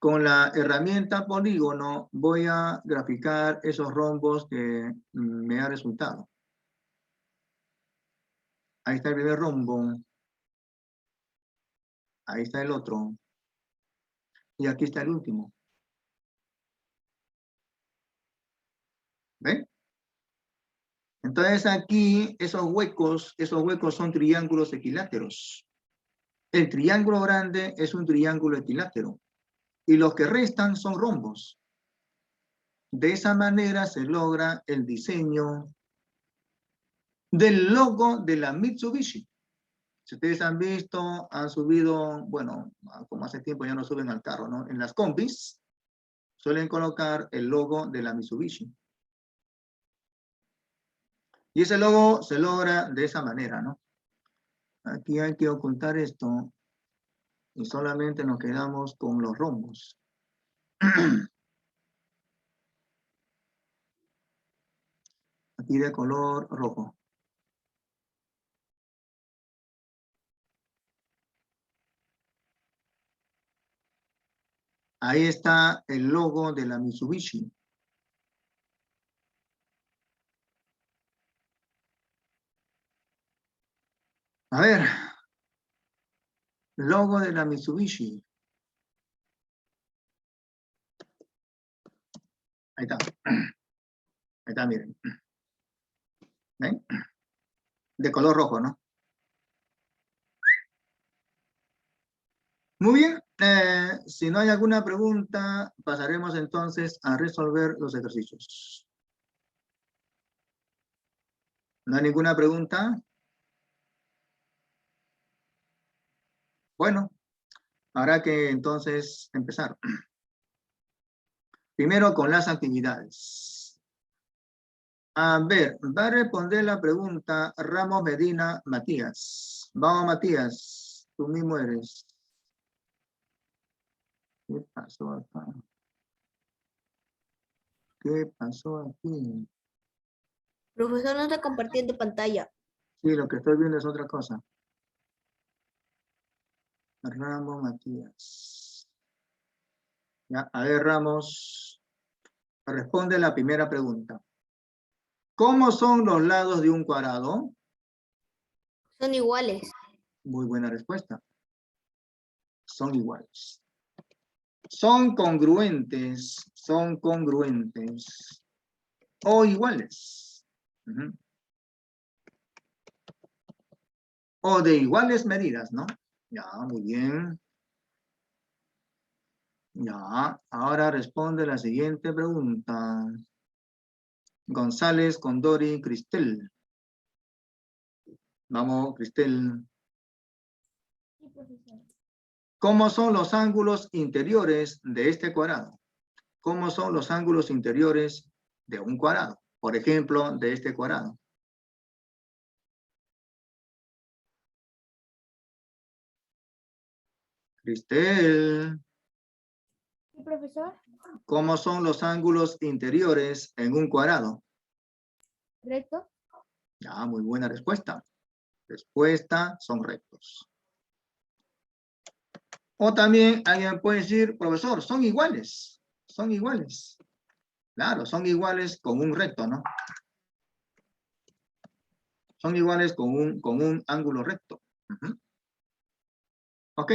Con la herramienta polígono voy a graficar esos rombos que me ha resultado. Ahí está el primer rombo. Ahí está el otro. Y aquí está el último. ¿Ven? Entonces aquí esos huecos son triángulos equiláteros. El triángulo grande es un triángulo equilátero. Y los que restan son rombos. De esa manera se logra el diseño del logo de la Mitsubishi. Si ustedes han visto, han subido, bueno, como hace tiempo ya no suben al carro, ¿no? En las combis suelen colocar el logo de la Mitsubishi. Y ese logo se logra de esa manera, ¿no? Aquí hay que ocultar esto y solamente nos quedamos con los rombos. Aquí de color rojo. Ahí está el logo de la Mitsubishi. A ver. Logo de la Mitsubishi. Ahí está. Ahí está, miren. ¿Ven? De color rojo, ¿no? Muy bien, si no hay alguna pregunta, pasaremos entonces a resolver los ejercicios. ¿No hay ninguna pregunta? Bueno, habrá que entonces empezar. Primero con las actividades. A ver, va a responder la pregunta Ramos Medina Matías. Vamos, Matías, tú mismo eres. ¿Qué pasó acá? ¿Qué pasó aquí?
Profesor, no está compartiendo pantalla.
Sí, lo que estoy viendo es otra cosa. Ramos Matías. Ya, a ver, Ramos, responde la primera pregunta. ¿Cómo son los lados de un cuadrado?
Son iguales.
Muy buena respuesta. Son iguales. Son congruentes o iguales. Ujú. O de iguales medidas, ¿no? Ya, muy bien. Ya, ahora responde la siguiente pregunta. González, Condori, Cristel. Vamos, Cristel. ¿Cómo son los ángulos interiores de este cuadrado? ¿Cómo son los ángulos interiores de un cuadrado? Por ejemplo, de este cuadrado. Cristel.
¿Sí, profesor?
¿Cómo son los ángulos interiores en un cuadrado?
¿Recto?
Ya, muy buena respuesta. Respuesta, son rectos. O también alguien puede decir, profesor, son iguales. Son iguales. Claro, son iguales con un recto, ¿no? Son iguales con un ángulo recto. Ujú. Ok.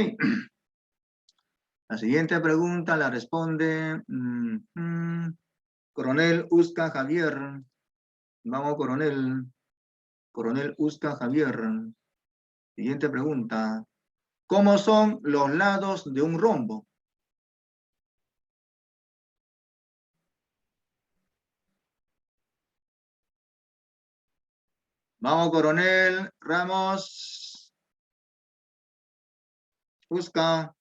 La siguiente pregunta la responde Coronel Usca Javier. Vamos, Coronel. Coronel Usca Javier. Siguiente pregunta. ¿Cómo son los lados de un rombo? Vamos, Coronel Ramos. Usca.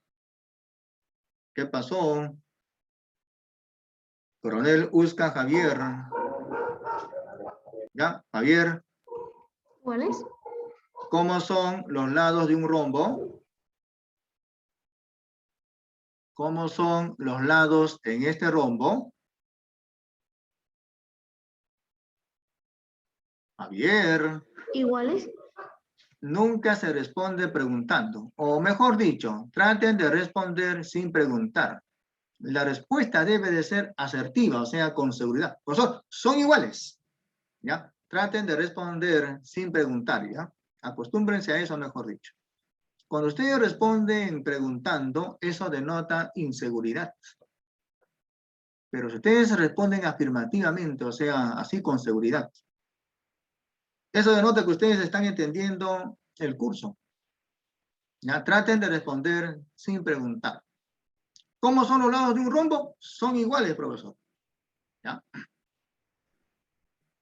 ¿Qué pasó? Coronel Usca Javier. ¿Ya? Javier.
¿Cuáles?
¿Cómo son los lados de un rombo? ¿Cómo son los lados en este rombo? Javier.
¿Iguales?
Nunca se responde preguntando. O mejor dicho, traten de responder sin preguntar. La respuesta debe de ser asertiva, o sea, con seguridad. Profesor, son iguales. ¿Ya? Traten de responder sin preguntar, ¿ya? Acostúmbrense a eso, mejor dicho. Cuando ustedes responden preguntando, eso denota inseguridad. Pero si ustedes responden afirmativamente, o sea, así con seguridad, eso denota que ustedes están entendiendo el curso. Ya, traten de responder sin preguntar. ¿Cómo son los lados de un rombo? Son iguales, profesor. ¿Ya?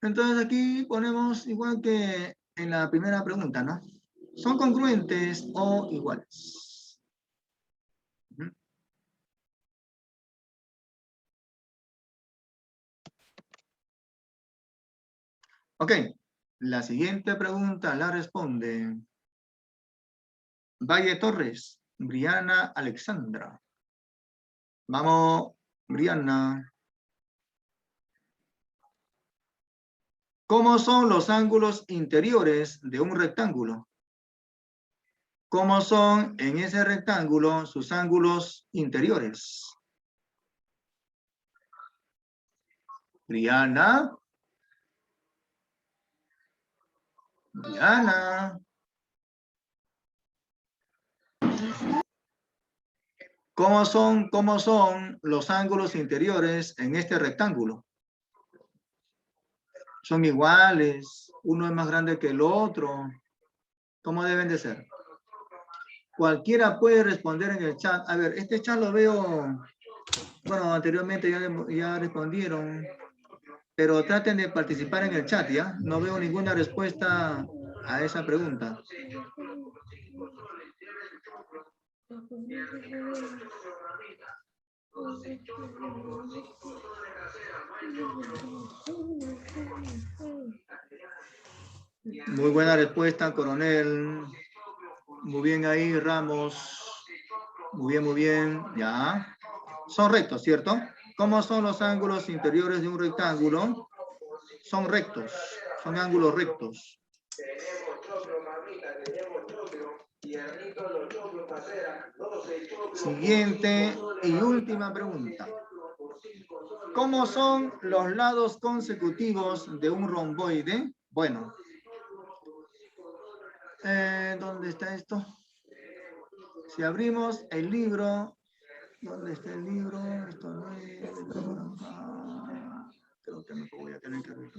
Entonces aquí ponemos igual que en la primera pregunta, ¿no? ¿Son congruentes o iguales? Ujú. Ok, la siguiente pregunta la responde Valle Torres, Briana Alexandra. Vamos, Briana. ¿Cómo son los ángulos interiores de un rectángulo? ¿Cómo son en ese rectángulo sus ángulos interiores? Briana. Briana. ¿Cómo son los ángulos interiores en este rectángulo? Son iguales, uno es más grande que el otro. ¿Cómo deben de ser? Cualquiera puede responder en el chat. A ver, este chat lo veo, bueno, anteriormente ya respondieron, pero traten de participar en el chat, ¿ya? No veo ninguna respuesta a esa pregunta. Muy buena respuesta, coronel. Muy bien ahí, Ramos. Muy bien, muy bien. Ya. Son rectos, ¿cierto? ¿Cómo son los ángulos interiores de un rectángulo? Son rectos. Son ángulos rectos. Siguiente y última pregunta. ¿Cómo son los lados consecutivos de un romboide? Bueno. ¿Dónde está esto? Si abrimos el libro, ¿dónde está el libro? Esto no es, está por acá. Creo que me voy a tener que abrir.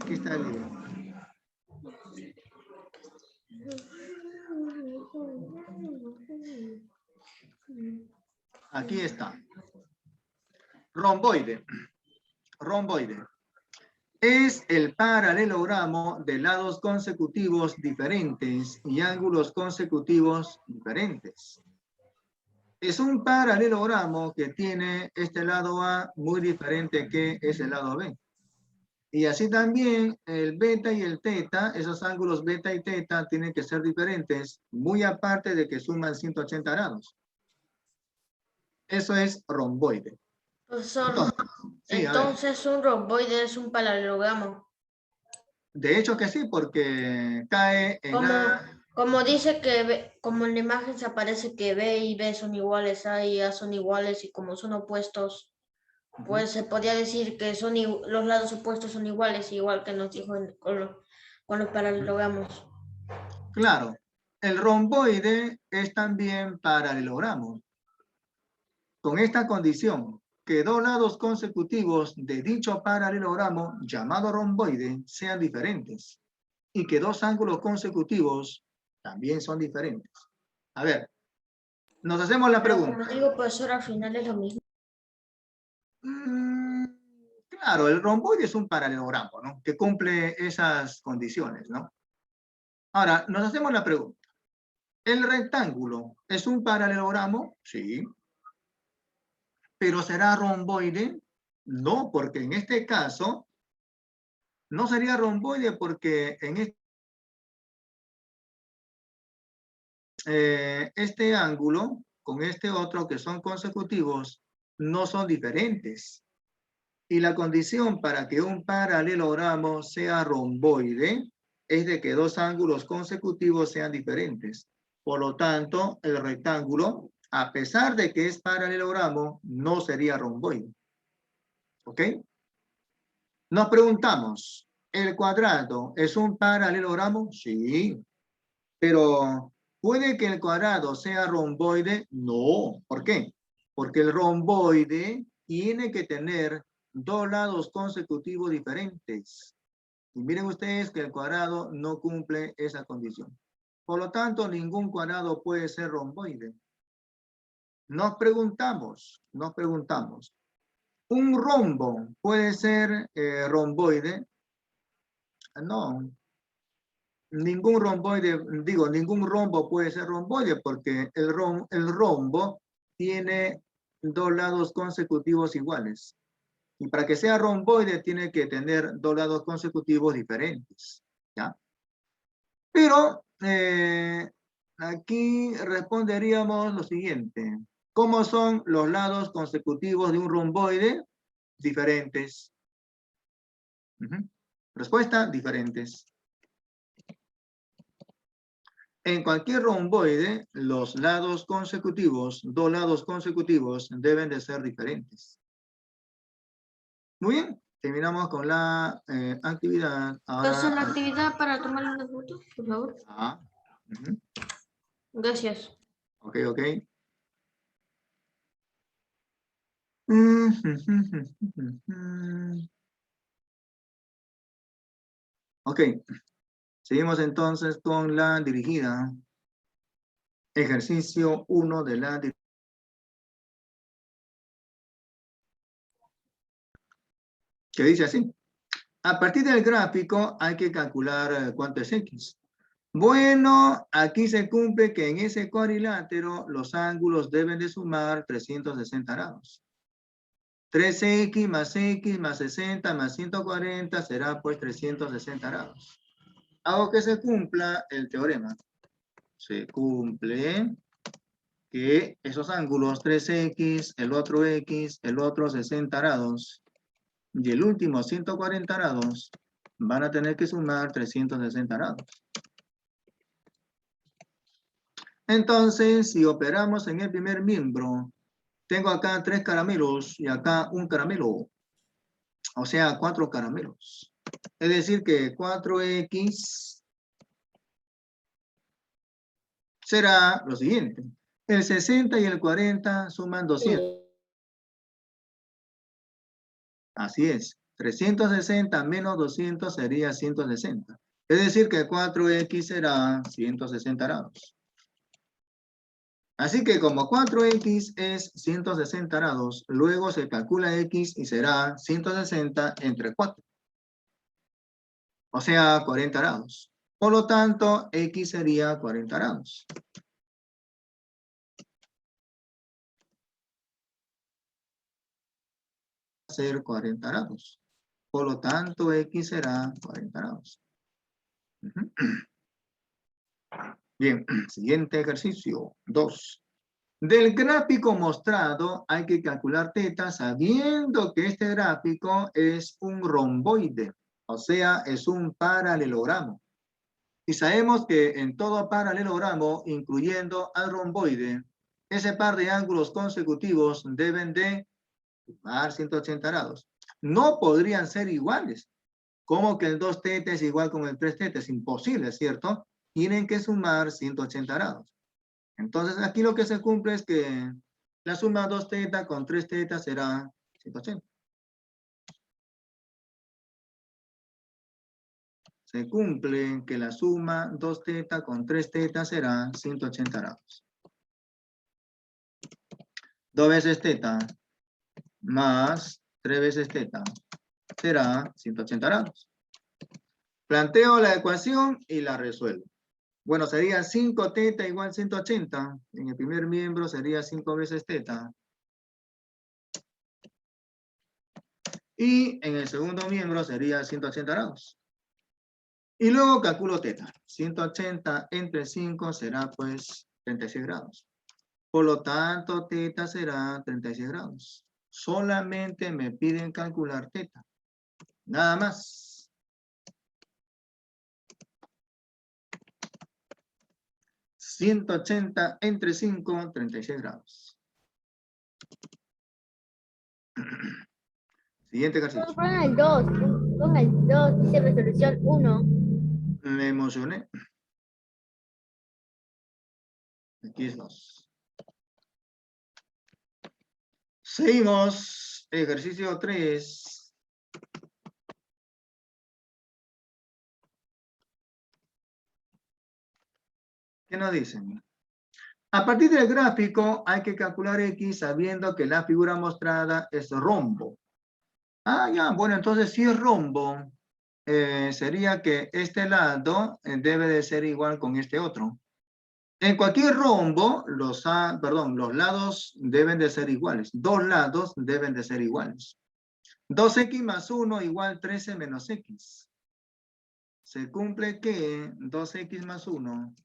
Aquí está el libro. Aquí está. Romboide. Romboide. Es el paralelogramo de lados consecutivos diferentes y ángulos consecutivos diferentes. Es un paralelogramo que tiene este lado A muy diferente que ese lado B. Y así también el beta y el teta, esos ángulos beta y teta tienen que ser diferentes, muy aparte de que suman 180 grados. Eso es romboide.
Profesor,
Sí, a ver.
entonces un romboide es un paralelogramo.
De hecho que sí, porque cae en
Como dice que, como en la imagen se aparece que B y B son iguales, A y A son iguales, y como son opuestos, pues se podría decir que los lados opuestos son iguales, igual que nos dijo con los paralelogramos.
Claro, el romboide es también paralelogramo. Con esta condición, que dos lados consecutivos de dicho paralelogramo llamado romboide sean diferentes y que dos ángulos consecutivos también son diferentes. A ver, nos hacemos la
Pero
pregunta.
como digo, profesor, al final es lo mismo.
Claro, el romboide es un paralelogramo, ¿no? Que cumple esas condiciones, ¿no? Ahora, nos hacemos la pregunta. ¿El rectángulo es un paralelogramo? Sí. ¿Pero será romboide? No, porque en este caso no sería romboide porque en este ángulo con este otro que son consecutivos no son diferentes. Y la condición para que un paralelogramo sea romboide es de que dos ángulos consecutivos sean diferentes. Por lo tanto, el rectángulo, a pesar de que es paralelogramo, no sería romboide. ¿Ok? Nos preguntamos, ¿el cuadrado es un paralelogramo? Sí. Pero, ¿puede que el cuadrado sea romboide? No. ¿Por qué? Porque el romboide tiene que tener dos lados consecutivos diferentes. Y miren ustedes que el cuadrado no cumple esa condición. Por lo tanto, ningún cuadrado puede ser romboide. Nos preguntamos, ¿un rombo puede ser romboide? No. Ningún romboide, ningún rombo puede ser romboide porque el rombo tiene dos lados consecutivos iguales. Y para que sea romboide tiene que tener dos lados consecutivos diferentes. ¿Ya? Pero aquí responderíamos lo siguiente. ¿Cómo son los lados consecutivos de un romboide? Diferentes. Respuesta, diferentes. En cualquier romboide, los lados consecutivos, dos lados consecutivos, deben de ser diferentes. Muy bien, terminamos con la actividad.
Entonces, la
Ahora,
actividad para tomar una foto, por favor. Gracias.
Ok, ok. Ok. Seguimos entonces con la dirigida. Ejercicio 1 de la dirigida. Que dice así. A partir del gráfico hay que calcular cuánto es X. Bueno, aquí se cumple que en ese cuadrilátero los ángulos deben de sumar 360 grados. 3x más 60 más 140 será pues 360 grados. Hago que se cumpla el teorema. Se cumple que esos ángulos 3x, el otro x, el otro 60 grados y el último 140 grados van a tener que sumar 360 grados. Entonces, si operamos en el primer miembro, tengo acá 3 caramelos y acá un caramelo. O sea, 4 caramelos. Es decir que 4x será lo siguiente. El 60 y el 40 suman 200. Así es. 360 menos 200 sería 160. Es decir que 4x será 160 grados. Así que como 4x es 160 grados, luego se calcula x y será 160 entre 4. O sea, 40 grados. Por lo tanto, x sería 40 grados. Ser 40 grados. Por lo tanto, x será 40 grados. Bien, siguiente ejercicio, 2. Del gráfico mostrado hay que calcular θ sabiendo que este gráfico es un romboide, o sea, es un paralelogramo. Y sabemos que en todo paralelogramo, incluyendo al romboide, ese par de ángulos consecutivos deben de sumar 180 grados. No podrían ser iguales. ¿Cómo que el 2θ es igual con el 3θ? Es imposible, ¿cierto? Tienen que sumar 180 grados. Entonces, aquí lo que se cumple es que la suma 2θ con 3θ será 180. Se cumple que la suma 2θ con 3θ será 180 grados. 2 veces θ más 3 veces θ será 180 grados. Planteo la ecuación y la resuelvo. Bueno, sería 5θ igual 180. En el primer miembro sería 5 veces θ. Y en el segundo miembro sería 180 grados. Y luego calculo θ. 180 entre 5 será pues 36 grados. Por lo tanto, θ será 36 grados. Solamente me piden calcular θ. Nada más. 180 entre 5, 36 grados. Siguiente ejercicio.
Pongan el 2. Pongan el 2. Dice resolución 1.
Me emocioné. Aquí es 2. Seguimos. Ejercicio 3. ¿Qué nos dicen? A partir del gráfico hay que calcular x sabiendo que la figura mostrada es rombo. Ah, ya, bueno, entonces si es rombo, sería que este lado debe de ser igual con este otro. En cualquier rombo, los lados deben de ser iguales. Dos lados deben de ser iguales. 2x más 1 igual 13 menos x. Se cumple que 2x más 1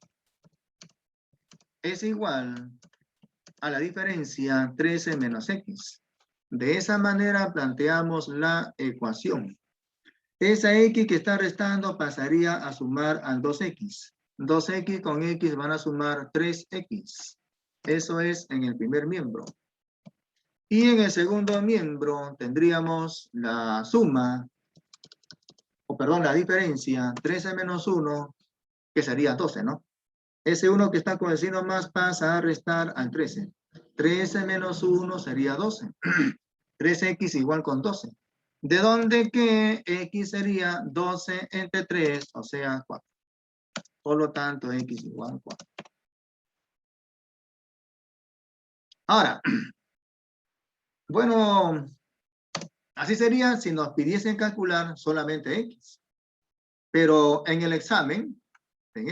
es igual a la diferencia 13 menos x. De esa manera planteamos la ecuación. Esa x que está restando pasaría a sumar al 2x. 2x con x van a sumar 3x. Eso es en el primer miembro. Y en el segundo miembro tendríamos la suma, la diferencia, 13 menos 1, que sería 12, ¿no? Ese 1 que está con el signo más pasa a restar al 13. 13 menos 1 sería 12. 3x igual con 12. De donde que x sería 12 entre 3, o sea 4. Por lo tanto, x igual a 4. Ahora, bueno, así sería si nos pidiesen calcular solamente x. Pero en el examen, que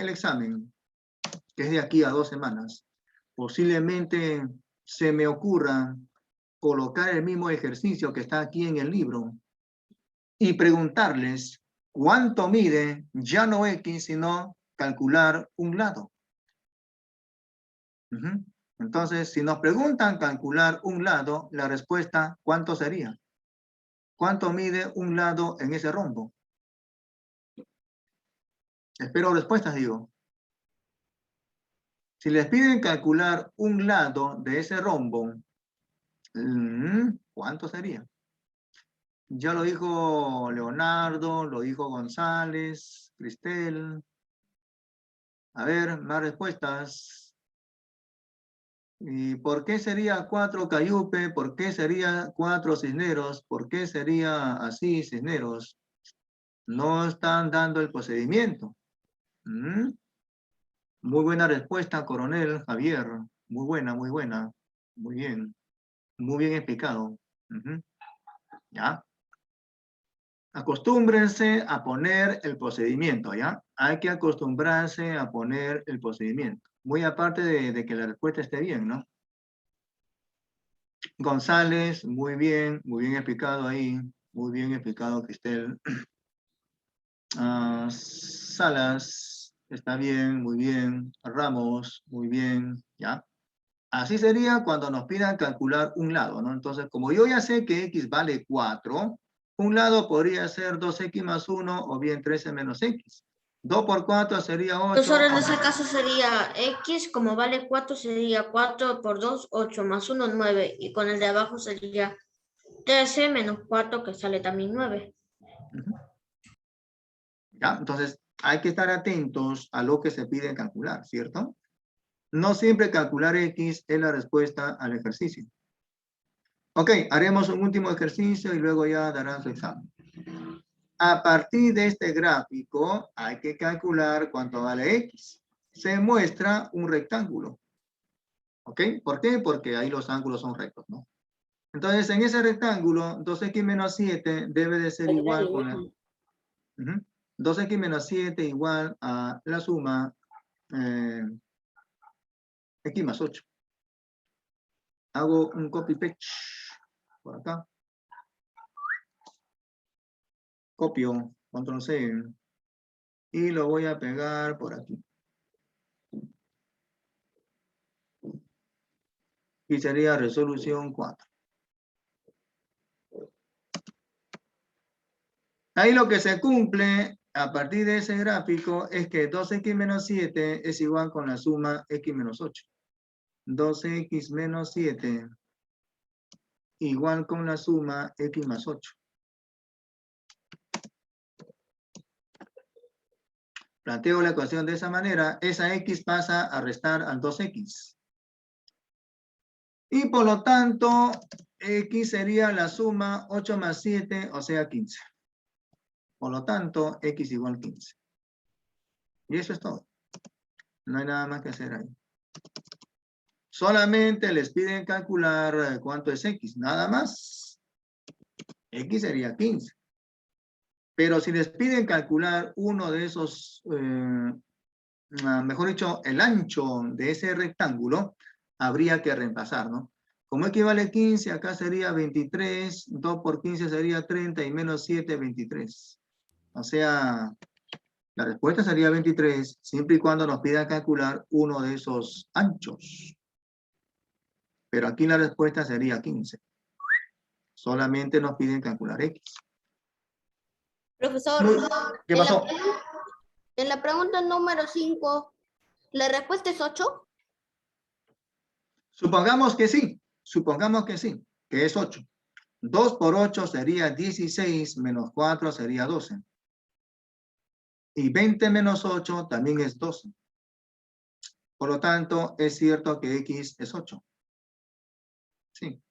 es de aquí a 2 semanas, posiblemente se me ocurra colocar el mismo ejercicio que está aquí en el libro y preguntarles cuánto mide ya no x, sino calcular un lado. Entonces, si nos preguntan calcular un lado, la respuesta, ¿cuánto sería? ¿Cuánto mide un lado en ese rombo? Espero respuestas, digo. Si les piden calcular un lado de ese rombo, ¿cuánto sería? Ya lo dijo Leonardo, lo dijo González, Cristel. A ver, más respuestas. ¿Y por qué sería 4 Cayupe? ¿Por qué sería 4 Cisneros? ¿Por qué sería así Cisneros? No están dando el procedimiento. Muy buena respuesta, coronel Javier. Muy buena, muy buena. Muy bien. Muy bien explicado. ¿Ya? Acostúmbrense a poner el procedimiento, ¿ya? Hay que acostumbrarse a poner el procedimiento. Muy aparte de que la respuesta esté bien, ¿no? González, muy bien explicado ahí. Muy bien explicado, Cristel. Salas, está bien, muy bien. Ramos, muy bien, ¿ya? Así sería cuando nos pidan calcular un lado, ¿no? Entonces, como yo ya sé que x vale 4, un lado podría ser 2x más 1 o bien 13 menos x. 2 por 4 sería 8.
Entonces, ahora en ese caso sería x, como vale 4, sería 4 por 2, 8, más 1, 9. Y con el de abajo sería 13 menos 4, que sale también 9.
¿Ya? Entonces, hay que estar atentos a lo que se pide calcular, ¿cierto? No siempre calcular x es la respuesta al ejercicio. Ok, haremos un último ejercicio y luego ya darán su examen. A partir de este gráfico hay que calcular cuánto vale x. Se muestra un rectángulo. ¿Ok? ¿Por qué? Porque ahí los ángulos son rectos, ¿no? Entonces, en ese rectángulo, 2x menos 7 debe de ser igual con la... 2x menos 7 igual a la suma x más 8. Hago un copy-paste por acá. Copio, control C. Y lo voy a pegar por aquí. Y sería resolución 4. Ahí lo que se cumple a partir de ese gráfico es que 2x menos 7 es igual con la suma x menos 8. 2x menos 7 igual con la suma x más 8. Planteo la ecuación de esa manera, esa x pasa a restar al 2x. Y por lo tanto, x sería la suma 8 más 7, o sea 15. Por lo tanto, x igual 15. Y eso es todo. No hay nada más que hacer ahí. Solamente les piden calcular cuánto es x, nada más. X sería 15. Pero si les piden calcular uno de esos, mejor dicho, el ancho de ese rectángulo, habría que reemplazar, ¿no? Como equivale 15, acá sería 23, 2 por 15 sería 30 y menos 7, 23. O sea, la respuesta sería 23, siempre y cuando nos pidan calcular uno de esos anchos. Pero aquí la respuesta sería 15. Solamente nos piden calcular x.
Profesor,
¿Qué pasó?
en la pregunta número 5, ¿la respuesta es 8?
Supongamos que sí, que es 8. 2 por 8 sería 16, menos 4 sería 12. Y 20 menos 8 también es 12. Por lo tanto, es cierto que x es 8. Sí.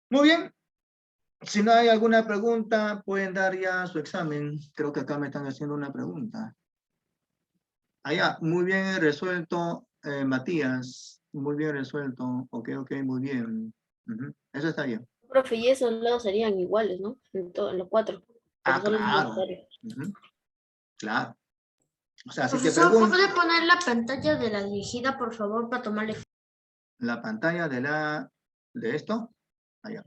Muy bien. Si no hay alguna pregunta, pueden dar ya su examen. Creo que acá me están haciendo una pregunta. Allá, muy bien resuelto, Matías. Muy bien resuelto. Ok, muy bien. Ujú, eso está bien.
Profe, y esos lados serían iguales, ¿no? En los 4.
Ah,
Pero son los
claro.
necesarios.
Ujú, claro. O sea, si te
Profesor,
pregunto
¿puede poner la pantalla de la dirigida, por favor, para tomarle?
la pantalla de esto. Allá.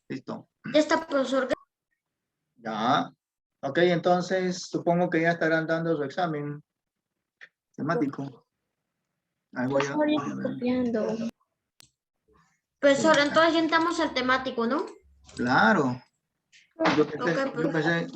Listo.
Ya está, profesor.
Ya. Ok, entonces supongo que ya estarán dando su examen temático. Ahí voy a
Profesor, ya
ver.
estoy copiando.
Profesor, entonces ya entramos al temático, ¿no?
Claro. Yo
Ok,
pensé